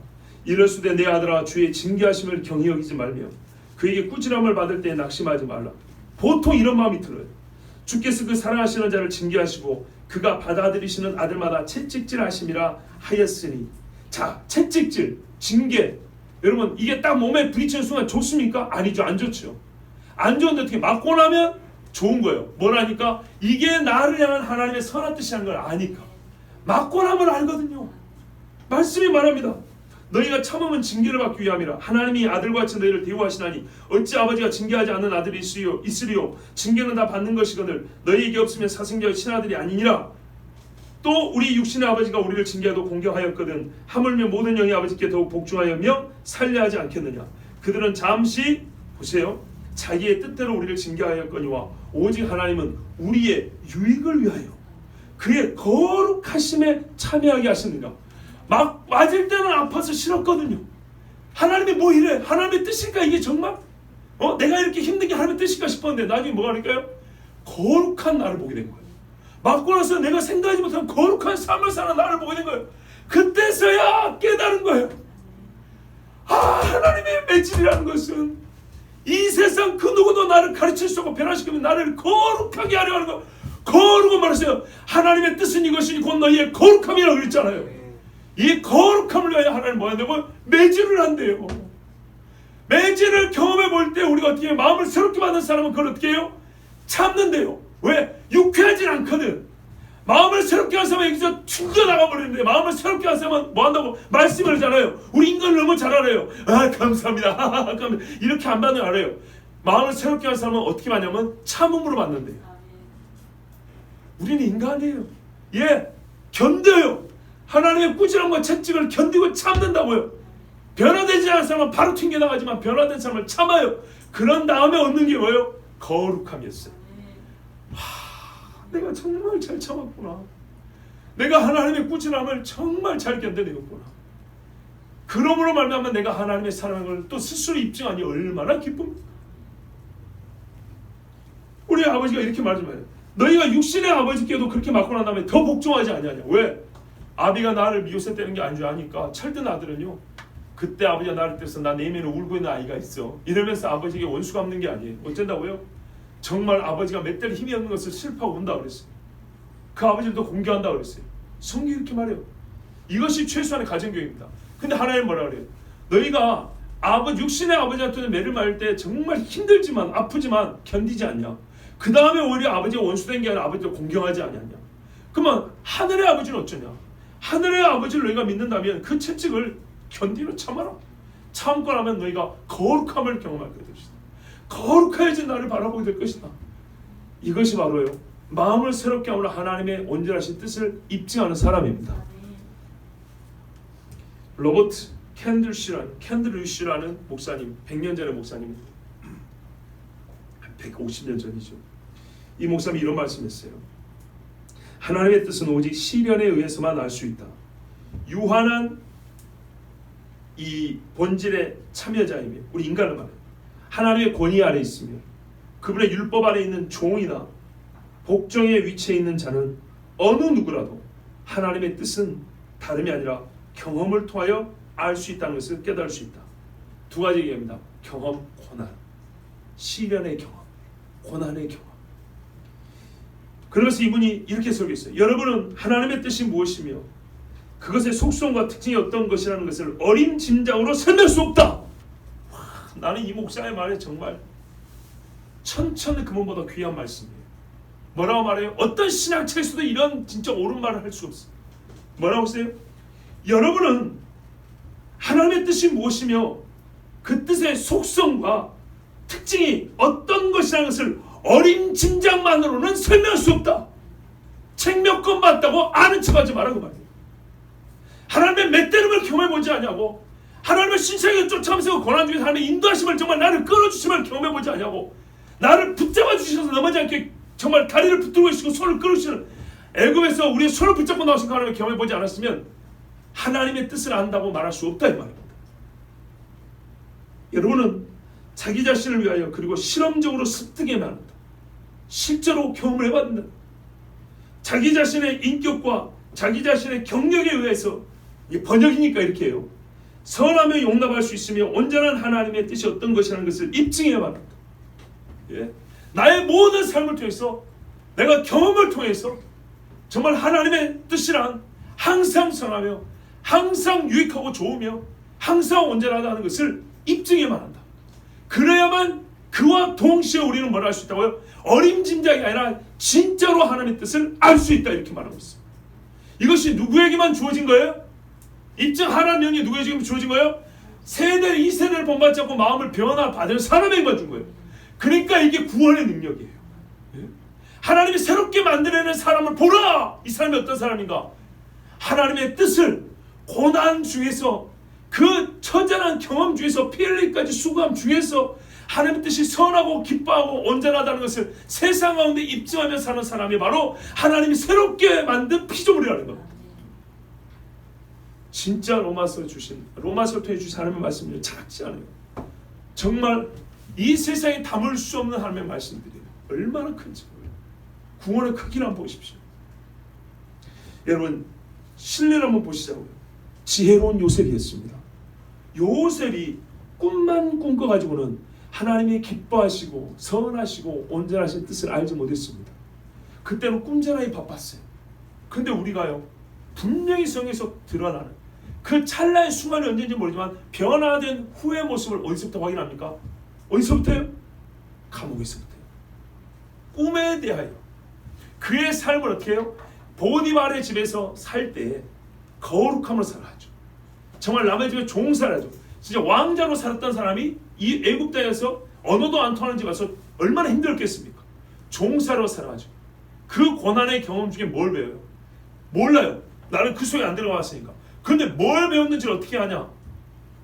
이럴수되 내 아들아 주의 징계하심을 경히 여기지 말며 그에게 꾸지람을 받을 때 낙심하지 말라. 보통 이런 마음이 들어요. 주께서 그 사랑하시는 자를 징계하시고 그가 받아들이시는 아들마다 채찍질 하심이라 하였으니. 자, 채찍질, 징계. 여러분 이게 딱 몸에 부딪히는 순간 좋습니까? 아니죠. 안 좋죠. 안 좋은데 어떻게 맞고 나면 좋은 거예요. 뭐라니까? 이게 나를 향한 하나님의 선한 뜻이라는 걸 아니까. 맞고 나면 알거든요. 말씀이 말합니다. 너희가 참으면 징계를 받기 위함이라. 하나님이 아들과 같이 너희를 대우하시나니 어찌 아버지가 징계하지 않는 아들이 있으리요. 징계는 다 받는 것이거늘 너희에게 없으면 사생자의 친아들이 아니니라. 또 우리 육신의 아버지가 우리를 징계하도 공경하였거든 하물며 모든 영의 아버지께 더욱 복종하여며 살려하지 않겠느냐. 그들은 잠시 보세요. 자기의 뜻대로 우리를 징계하였거니와 오직 하나님은 우리의 유익을 위하여 그의 거룩하심에 참여하게 하시느니라. 막 맞을 때는 아파서 싫었거든요. 하나님이 뭐 이래? 하나님의 뜻일까 이게 정말? 내가 이렇게 힘든 게 하나님의 뜻일까 싶었는데 나중에 뭐가 될까요? 거룩한 나를 보게 된 거예요. 맞고 나서 내가 생각하지 못한 거룩한 삶을 사는 나를 보게 된 거예요. 그때서야 깨달은 거예요. 하나님의 매질이라는 것은 이 세상 그 누구도 나를 가르칠 수 없고 변화시키면 나를 거룩하게 하려 하는 거. 거룩은 말했어요. 하나님의 뜻은 이것이니 곧 너희의 거룩함이라고 그랬잖아요. 이 거룩함을 위하여 하나님 뭐 한다고? 매질을 한대요. 매질을 경험해 볼 때 우리가 어떻게 해요? 마음을 새롭게 받는 사람은 그걸 어떻게 해요? 참는데요. 왜? 유쾌하진 않거든. 마음을 새롭게 한 사람은 여기서 튕겨나가 버리는데 마음을 새롭게 한 사람은 뭐 한다고? 말씀을 하잖아요. 우리 인간을 너무 잘 알아요. 감사합니다. 이렇게 안 받는 알아요. 마음을 새롭게 한 사람은 어떻게 받냐면 참음으로 받는데요. 우리는 인간이에요. 견뎌요. 하나님의 꾸지람과 채찍을 견디고 참는다고요. 변화되지 않은 사람은 바로 튕겨나가지만 변화된 사람을 참아요. 그런 다음에 얻는 게 뭐예요? 거룩함이었어요. 내가 정말 잘 참았구나. 내가 하나님의 꾸지람을 정말 잘 견뎌내었구나. 그러므로 말미암아 내가 하나님의 사랑을 또 스스로 입증하니 얼마나 기쁩니까? 우리 아버지가 이렇게 말하지 마요. 너희가 육신의 아버지께도 그렇게 맞고 난 다음에 더 복종하지 아니하냐. 왜? 아비가 나를 미워서 때는 게 아닌 줄 아니까. 철든 아들은요, 그때 아버지가 나를 때려서 나 내면에 울고 있는 아이가 있어. 이러면서 아버지에게 원수 갚는 게 아니에요. 어쩐다고요? 정말 아버지가 몇 달 힘이 없는 것을 슬퍼하고 온다 그랬어요. 그 아버지를 또 공개한다 그랬어요. 성경이 이렇게 말해요. 이것이 최소한의 가정교육입니다. 근데 하나님 뭐라 그래요? 너희가 육신의 아버지한테 매를 맞을 때 정말 힘들지만 아프지만 견디지 않냐. 그 다음에 오히려 아버지가 원수된 게 아니라 아버지를 공경하지 않냐. 그러면 하늘의 아버지는 어쩌냐. 하늘의 아버지를 너희가 믿는다면 그 채찍을 견디로 참아라. 참고 나면 너희가 거룩함을 경험할 것이다. 거룩해진 나를 바라보게 될 것이다. 이것이 바로요, 마음을 새롭게 함으로 하나님의 온전하신 뜻을 입증하는 사람입니다. 로버트 캔들루시라는 목사님, 100년 전의 목사님입니다. 150년 전이죠. 이 목사님이 이런 말씀했어요. 하나님의 뜻은 오직 시련에 의해서만 알 수 있다. 유한한 이 본질의 참여자이며, 우리 인간을 말해요. 하나님의 권위 아래 있으며 그분의 율법 아래 있는 종이나 복종의 위치에 있는 자는 어느 누구라도 하나님의 뜻은 다름이 아니라 경험을 통하여 알 수 있다는 것을 깨달을 수 있다. 두 가지 얘기입니다. 경험, 고난. 시련의 경험, 고난의 경험. 그래서 이분이 이렇게 설교했어요. 여러분은 하나님의 뜻이 무엇이며 그것의 속성과 특징이 어떤 것이라는 것을 어림짐작으로 설명할 수 없다. 나는 이 목사의 말에 정말 천천히 그분보다 귀한 말씀이에요. 뭐라고 말해요? 어떤 신학책에서도 이런 진짜 옳은 말을 할 수 없어요. 뭐라고 했어요? 여러분은 하나님의 뜻이 무엇이며 그 뜻의 속성과 특징이 어떤 것이라는 것을 어림짐작만으로는 설명할 수 없다. 책 몇 권 봤다고 아는 척하지 말라고 말이에요. 하나님의 맷대름을 경험해보지 않냐고. 하나님의 신세계를 쫓아가면서 고난 중에 하나님의 인도하심을 정말 나를 끌어주심을 경험해보지 않냐고. 나를 붙잡아 주셔서 넘어지 않게 정말 다리를 붙들고 계시고 손을 끌어주시는 애굽에서 우리의 손을 붙잡고 나오신 하나님을 경험해보지 않았으면 하나님의 뜻을 안다고 말할 수 없다 이 말입니다. 여러분은 자기 자신을 위하여 그리고 실험적으로 습득해만 한다. 실제로 경험을 해봐야 된다. 자기 자신의 인격과 자기 자신의 경력에 의해서, 번역이니까 이렇게 해요, 선하며 용납할 수 있으며 온전한 하나님의 뜻이 어떤 것이라는 것을 입증해야 합니다. 나의 모든 삶을 통해서, 내가 경험을 통해서 정말 하나님의 뜻이란 항상 선하며 항상 유익하고 좋으며 항상 온전하다는 것을 입증해야만 한다. 그래야만 그와 동시에 우리는 뭘 할 수 있다고요? 어림짐작이 아니라 진짜로 하나님의 뜻을 알 수 있다, 이렇게 말하고 있습니다. 이것이 누구에게만 주어진 거예요? 입증하라는 명령이 누구에게 지금 주어진 거예요? 세대 2세대를 본받지 않고 마음을 변화받을 사람에게만 준 거예요. 그러니까 이게 구원의 능력이에요. 하나님이 새롭게 만들어내는 사람을 보라! 이 사람이 어떤 사람인가? 하나님의 뜻을 고난 중에서 그 처절한 경험 중에서 피 흘리기까지 수고함 중에서 하나님의 뜻이 선하고 기뻐하고 온전하다는 것을 세상 가운데 입증하며 사는 사람이 바로 하나님이 새롭게 만든 피조물이라는 겁니다. 진짜 로마서를 통해 주신 하나님의 말씀이 작지 않아요. 정말 이 세상에 담을 수 없는 하나님의 말씀들이 얼마나 큰지 몰라요. 구원의 크기를 한번 보십시오. 여러분 신뢰를 한번 보시자고요. 지혜로운 요셉이었습니다. 요셉이 꿈만 꿈꿔가지고는 하나님이 기뻐하시고 선하시고 온전하신 뜻을 알지 못했습니다. 그때는 꿈자랑이 바빴어요. 근데 우리가요 분명히 성경에서 드러나는 그 찰나의 순간이 언제인지 모르지만 변화된 후의 모습을 어디서부터 확인합니까? 어디서부터요? 감옥에서부터요. 꿈에 대하여 그의 삶을 어떻게 해요? 보디발의 집에서 살 때에 거룩함으로 살아가죠. 정말 남의 집에 종살아죠. 진짜 왕자로 살았던 사람이 이 애굽 땅에서 언어도 안 통하는 집 와서 얼마나 힘들었겠습니까? 종사로 살아가죠. 그 고난의 경험 중에 뭘 배워요? 몰라요. 나는 그 속에 안 들어갔으니까. 그런데 뭘 배웠는지를 어떻게 하냐?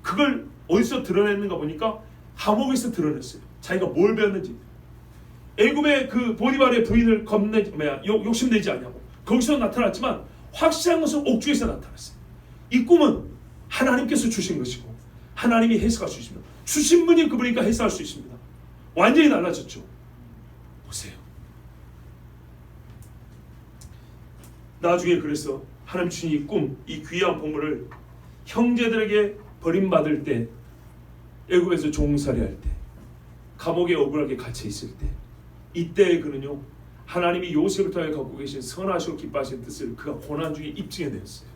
그걸 어디서 드러냈는가 보니까 감옥에서 드러냈어요. 자기가 뭘 배웠는지. 애굽의 그 보디발의 부인을 욕심내지 않냐고. 거기서 나타났지만 확실한 것은 옥중에서 나타났어요. 이 꿈은 하나님께서 주신 것이고 하나님이 해석할 수 있습니다. 주신 분이 그분이니까 해석할 수 있습니다. 완전히 달라졌죠. 보세요. 나중에 그래서 하나님 주신 이 꿈, 이 귀한 보물을 형제들에게 버림받을 때, 애굽에서 종살이할 때, 감옥에 억울하게 갇혀 있을 때, 이때 그는요 하나님이 요셉을 통해 갖고 계신 선하시고 기뻐하신 뜻을 그가 고난 중에 입증해냈어요.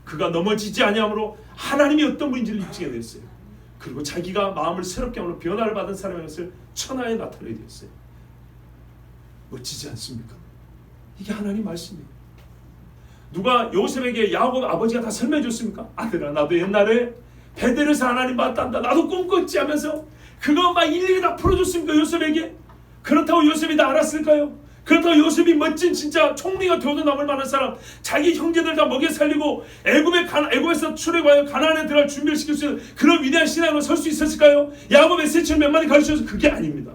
그가 넘어지지 아니함으로 하나님이 어떤 분인지를 입증해냈어요. 그리고 자기가 마음을 새롭게 함으로 변화를 받은 사람의 것을 천하에 나타내게 되었어요. 멋지지 않습니까? 이게 하나님 말씀이에요. 누가 요셉에게 야곱 아버지가 다 설명해 줬습니까? 아들아 나도 옛날에 베델에서 하나님 봤단다. 나도 꿈꿨지 하면서 그거 막 일일이 다 풀어줬습니까? 요셉에게? 그렇다고 요셉이 다 알았을까요? 그렇다고 요셉이 멋진 진짜 총리가 되어도 남을 만한 사람, 자기 형제들 다 먹여 살리고 애굽에서 출애굽하여 가나안에 들어갈 준비를 시킬 수 있는 그런 위대한 신앙으로 설 수 있었을까요? 야곱의 세처를 몇 마디 가르쳐서 그게 아닙니다.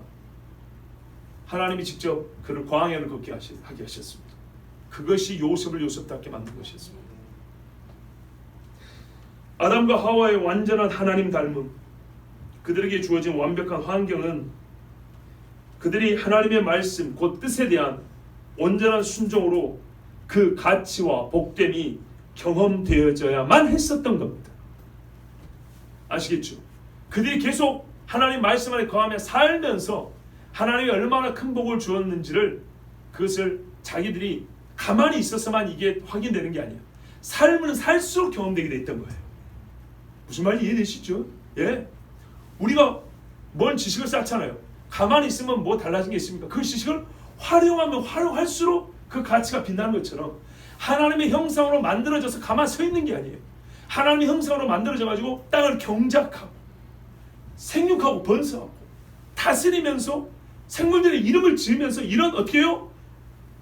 하나님이 직접 그를 광야를 걷게 하게 하셨습니다. 그것이 요셉을 요셉답게 만든 것이었습니다. 아담과 하와의 완전한 하나님 닮음, 그들에게 주어진 완벽한 환경은 그들이 하나님의 말씀, 곧 뜻에 대한 온전한 순종으로 그 가치와 복됨이 경험되어져야만 했었던 겁니다. 아시겠죠? 그들이 계속 하나님 말씀 안에 거하며 살면서 하나님이 얼마나 큰 복을 주었는지를 그것을 자기들이 가만히 있어서만 이게 확인되는 게 아니에요. 삶은 살수록 경험되게 돼 있던 거예요. 무슨 말인지 이해되시죠? 예? 우리가 뭔 지식을 쌓잖아요. 가만히 있으면 뭐 달라진 게 있습니까? 그 지식을 활용하면 활용할수록 그 가치가 빛나는 것처럼 하나님의 형상으로 만들어져서 가만히 서 있는 게 아니에요. 하나님의 형상으로 만들어져 가지고 땅을 경작하고 생육하고 번성하고 다스리면서 생물들의 이름을 지으면서 이런 어떻게 해요?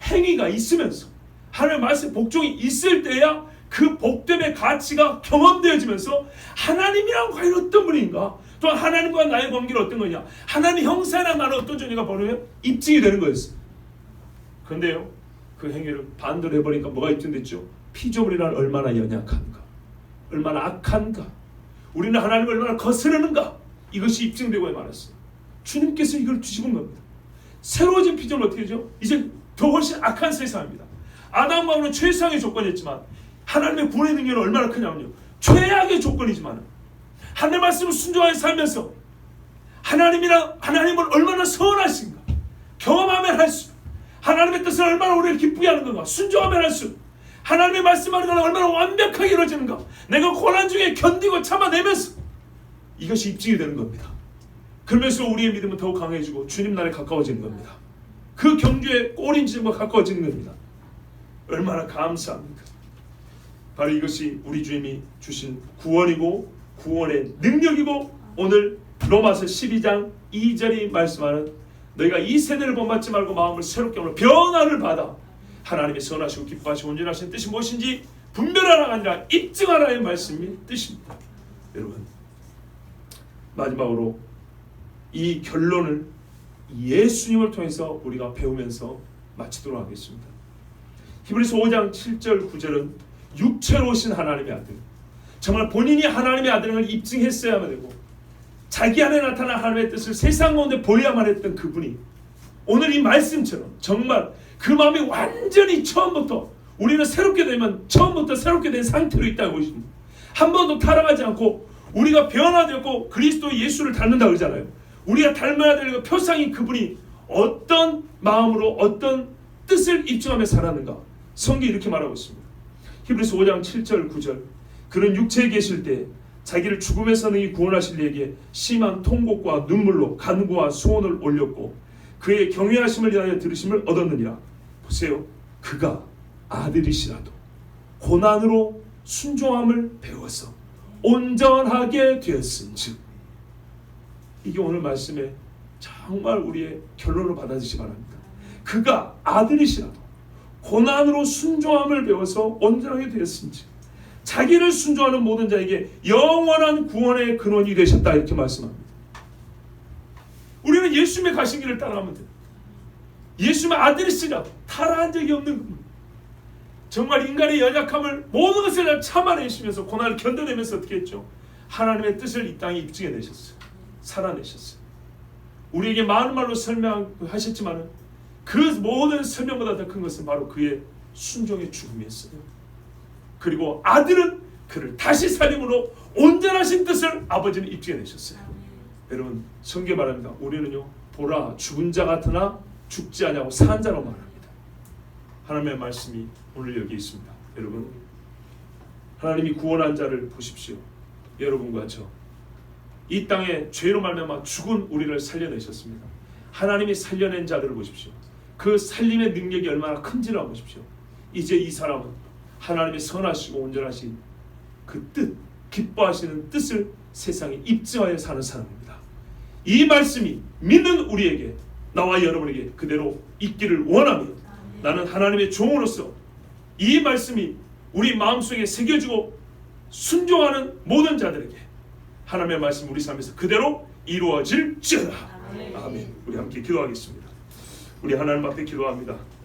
행위가 있으면서 하나님의 말씀 복종이 있을 때야 그 복됨의 가치가 경험되어지면서 하나님이란 과연 어떤 분인가? 또한 하나님과 나의 관계는 어떤 거냐? 하나님 형상이나 나는 어떤 존재가 바로 입증이 되는 거였어요. 그런데요, 그 행위를 반대로 해버리니까 뭐가 입증됐죠? 피조물이란 얼마나 연약한가, 얼마나 악한가, 우리는 하나님을 얼마나 거스르는가, 이것이 입증되고 말았어요. 주님께서 이걸 주시는 겁니다. 새로워진 피조물 어떻게 되죠? 이제 더 훨씬 악한 세상입니다. 아담과 하와는 최상의 조건이었지만 하나님의 구원의 능력은 얼마나 크냐면요, 최악의 조건이지만 하나님의 말씀을 순종하여 살면서 하나님을 얼마나 선하신가 경험하면 할수, 하나님의 뜻을 얼마나 우리를 기쁘게 하는 건가 순종하면 할수, 하나님의 말씀하는 건 얼마나 완벽하게 이루어지는가, 내가 고난 중에 견디고 참아내면서 이것이 입증이 되는 겁니다. 그러면서 우리의 믿음은 더욱 강해지고 주님 나라에 가까워지는 겁니다. 그 경주의 꼬린지점과 가까워지는 겁니다. 얼마나 감사합니까? 바로 이것이 우리 주님이 주신 구원이고 구원의 능력이고, 오늘 로마서 12장 2절이 말씀하는 너희가 이 세대를 본받지 말고 마음을 새롭게 하므로 변화를 받아 하나님의 선하시고 기뻐하시고 온전하신 뜻이 무엇인지 분별하라가 아니라 입증하라의 말씀이 뜻입니다. 여러분, 마지막으로 이 결론을 예수님을 통해서 우리가 배우면서 마치도록 하겠습니다. 히브리서 5장 7절 9절은 육체로 오신 하나님의 아들, 정말 본인이 하나님의 아들을 입증했어야만 되고 자기 안에 나타난 하나님의 뜻을 세상 가운데 보여야만 했던 그분이 오늘 이 말씀처럼 정말 그 마음이 완전히 처음부터, 우리는 새롭게 되면 처음부터 새롭게 된 상태로 있다는 것입니다. 한 번도 타락하지 않고 우리가 변화되었고 그리스도 예수를 닮는다 그러잖아요. 우리가 닮아야 될 표상이 그분이 어떤 마음으로 어떤 뜻을 입증하며 살았는가, 성경이 이렇게 말하고 있습니다. 히브리서 5장 7절 9절 그는 육체에 계실 때 자기를 죽음에서 능히 구원하실 이에게 심한 통곡과 눈물로 간구와 소원을 올렸고 그의 경외하심을 위하여 들으심을 얻었느니라. 보세요, 그가 아들이시라도 고난으로 순종함을 배워서 온전하게 되었은즉. 이게 오늘 말씀에 정말 우리의 결론을 받아주시기 바랍니다. 그가 아들이시라도 고난으로 순종함을 배워서 온전하게 되었은즉 자기를 순종하는 모든 자에게 영원한 구원의 근원이 되셨다, 이렇게 말씀합니다. 우리는 예수님의 가신 길을 따라가면 돼요. 예수님의 아들이시라도 타락한 적이 없는 분, 정말 인간의 연약함을 모든 것을 다 참아내시면서 고난을 견뎌내면서 어떻게 했죠? 하나님의 뜻을 이 땅에 입증해 내셨어요. 살아내셨어요. 우리에게 많은 말로 설명하셨지만 그 모든 설명보다 더 큰 것은 바로 그의 순종의 죽음이었어요. 그리고 아들은 그를 다시 살림으로 온전하신 뜻을 아버지는 입증해 내셨어요. 여러분, 성경 말합니다. 우리는요, 보라 죽은 자 같으나 죽지 아니하고 산 자로 말합니다. 하나님의 말씀이 오늘 여기 있습니다. 여러분, 하나님이 구원한 자를 보십시오. 여러분과 저 이 땅에 죄로 말미암아 죽은 우리를 살려내셨습니다. 하나님이 살려낸 자들을 보십시오. 그 살림의 능력이 얼마나 큰지를 보십시오. 이제 이 사람은 하나님의 선하시고 온전하신 그 뜻, 기뻐하시는 뜻을 세상에 입증하여 사는 사람입니다. 이 말씀이 믿는 우리에게, 나와 여러분에게 그대로 있기를 원하며 나는 하나님의 종으로서 이 말씀이 우리 마음속에 새겨지고 순종하는 모든 자들에게 하나님의 말씀 우리 삶에서 그대로 이루어질지어다. 아멘. 우리 함께 기도하겠습니다. 우리 하나님 앞에 기도합니다.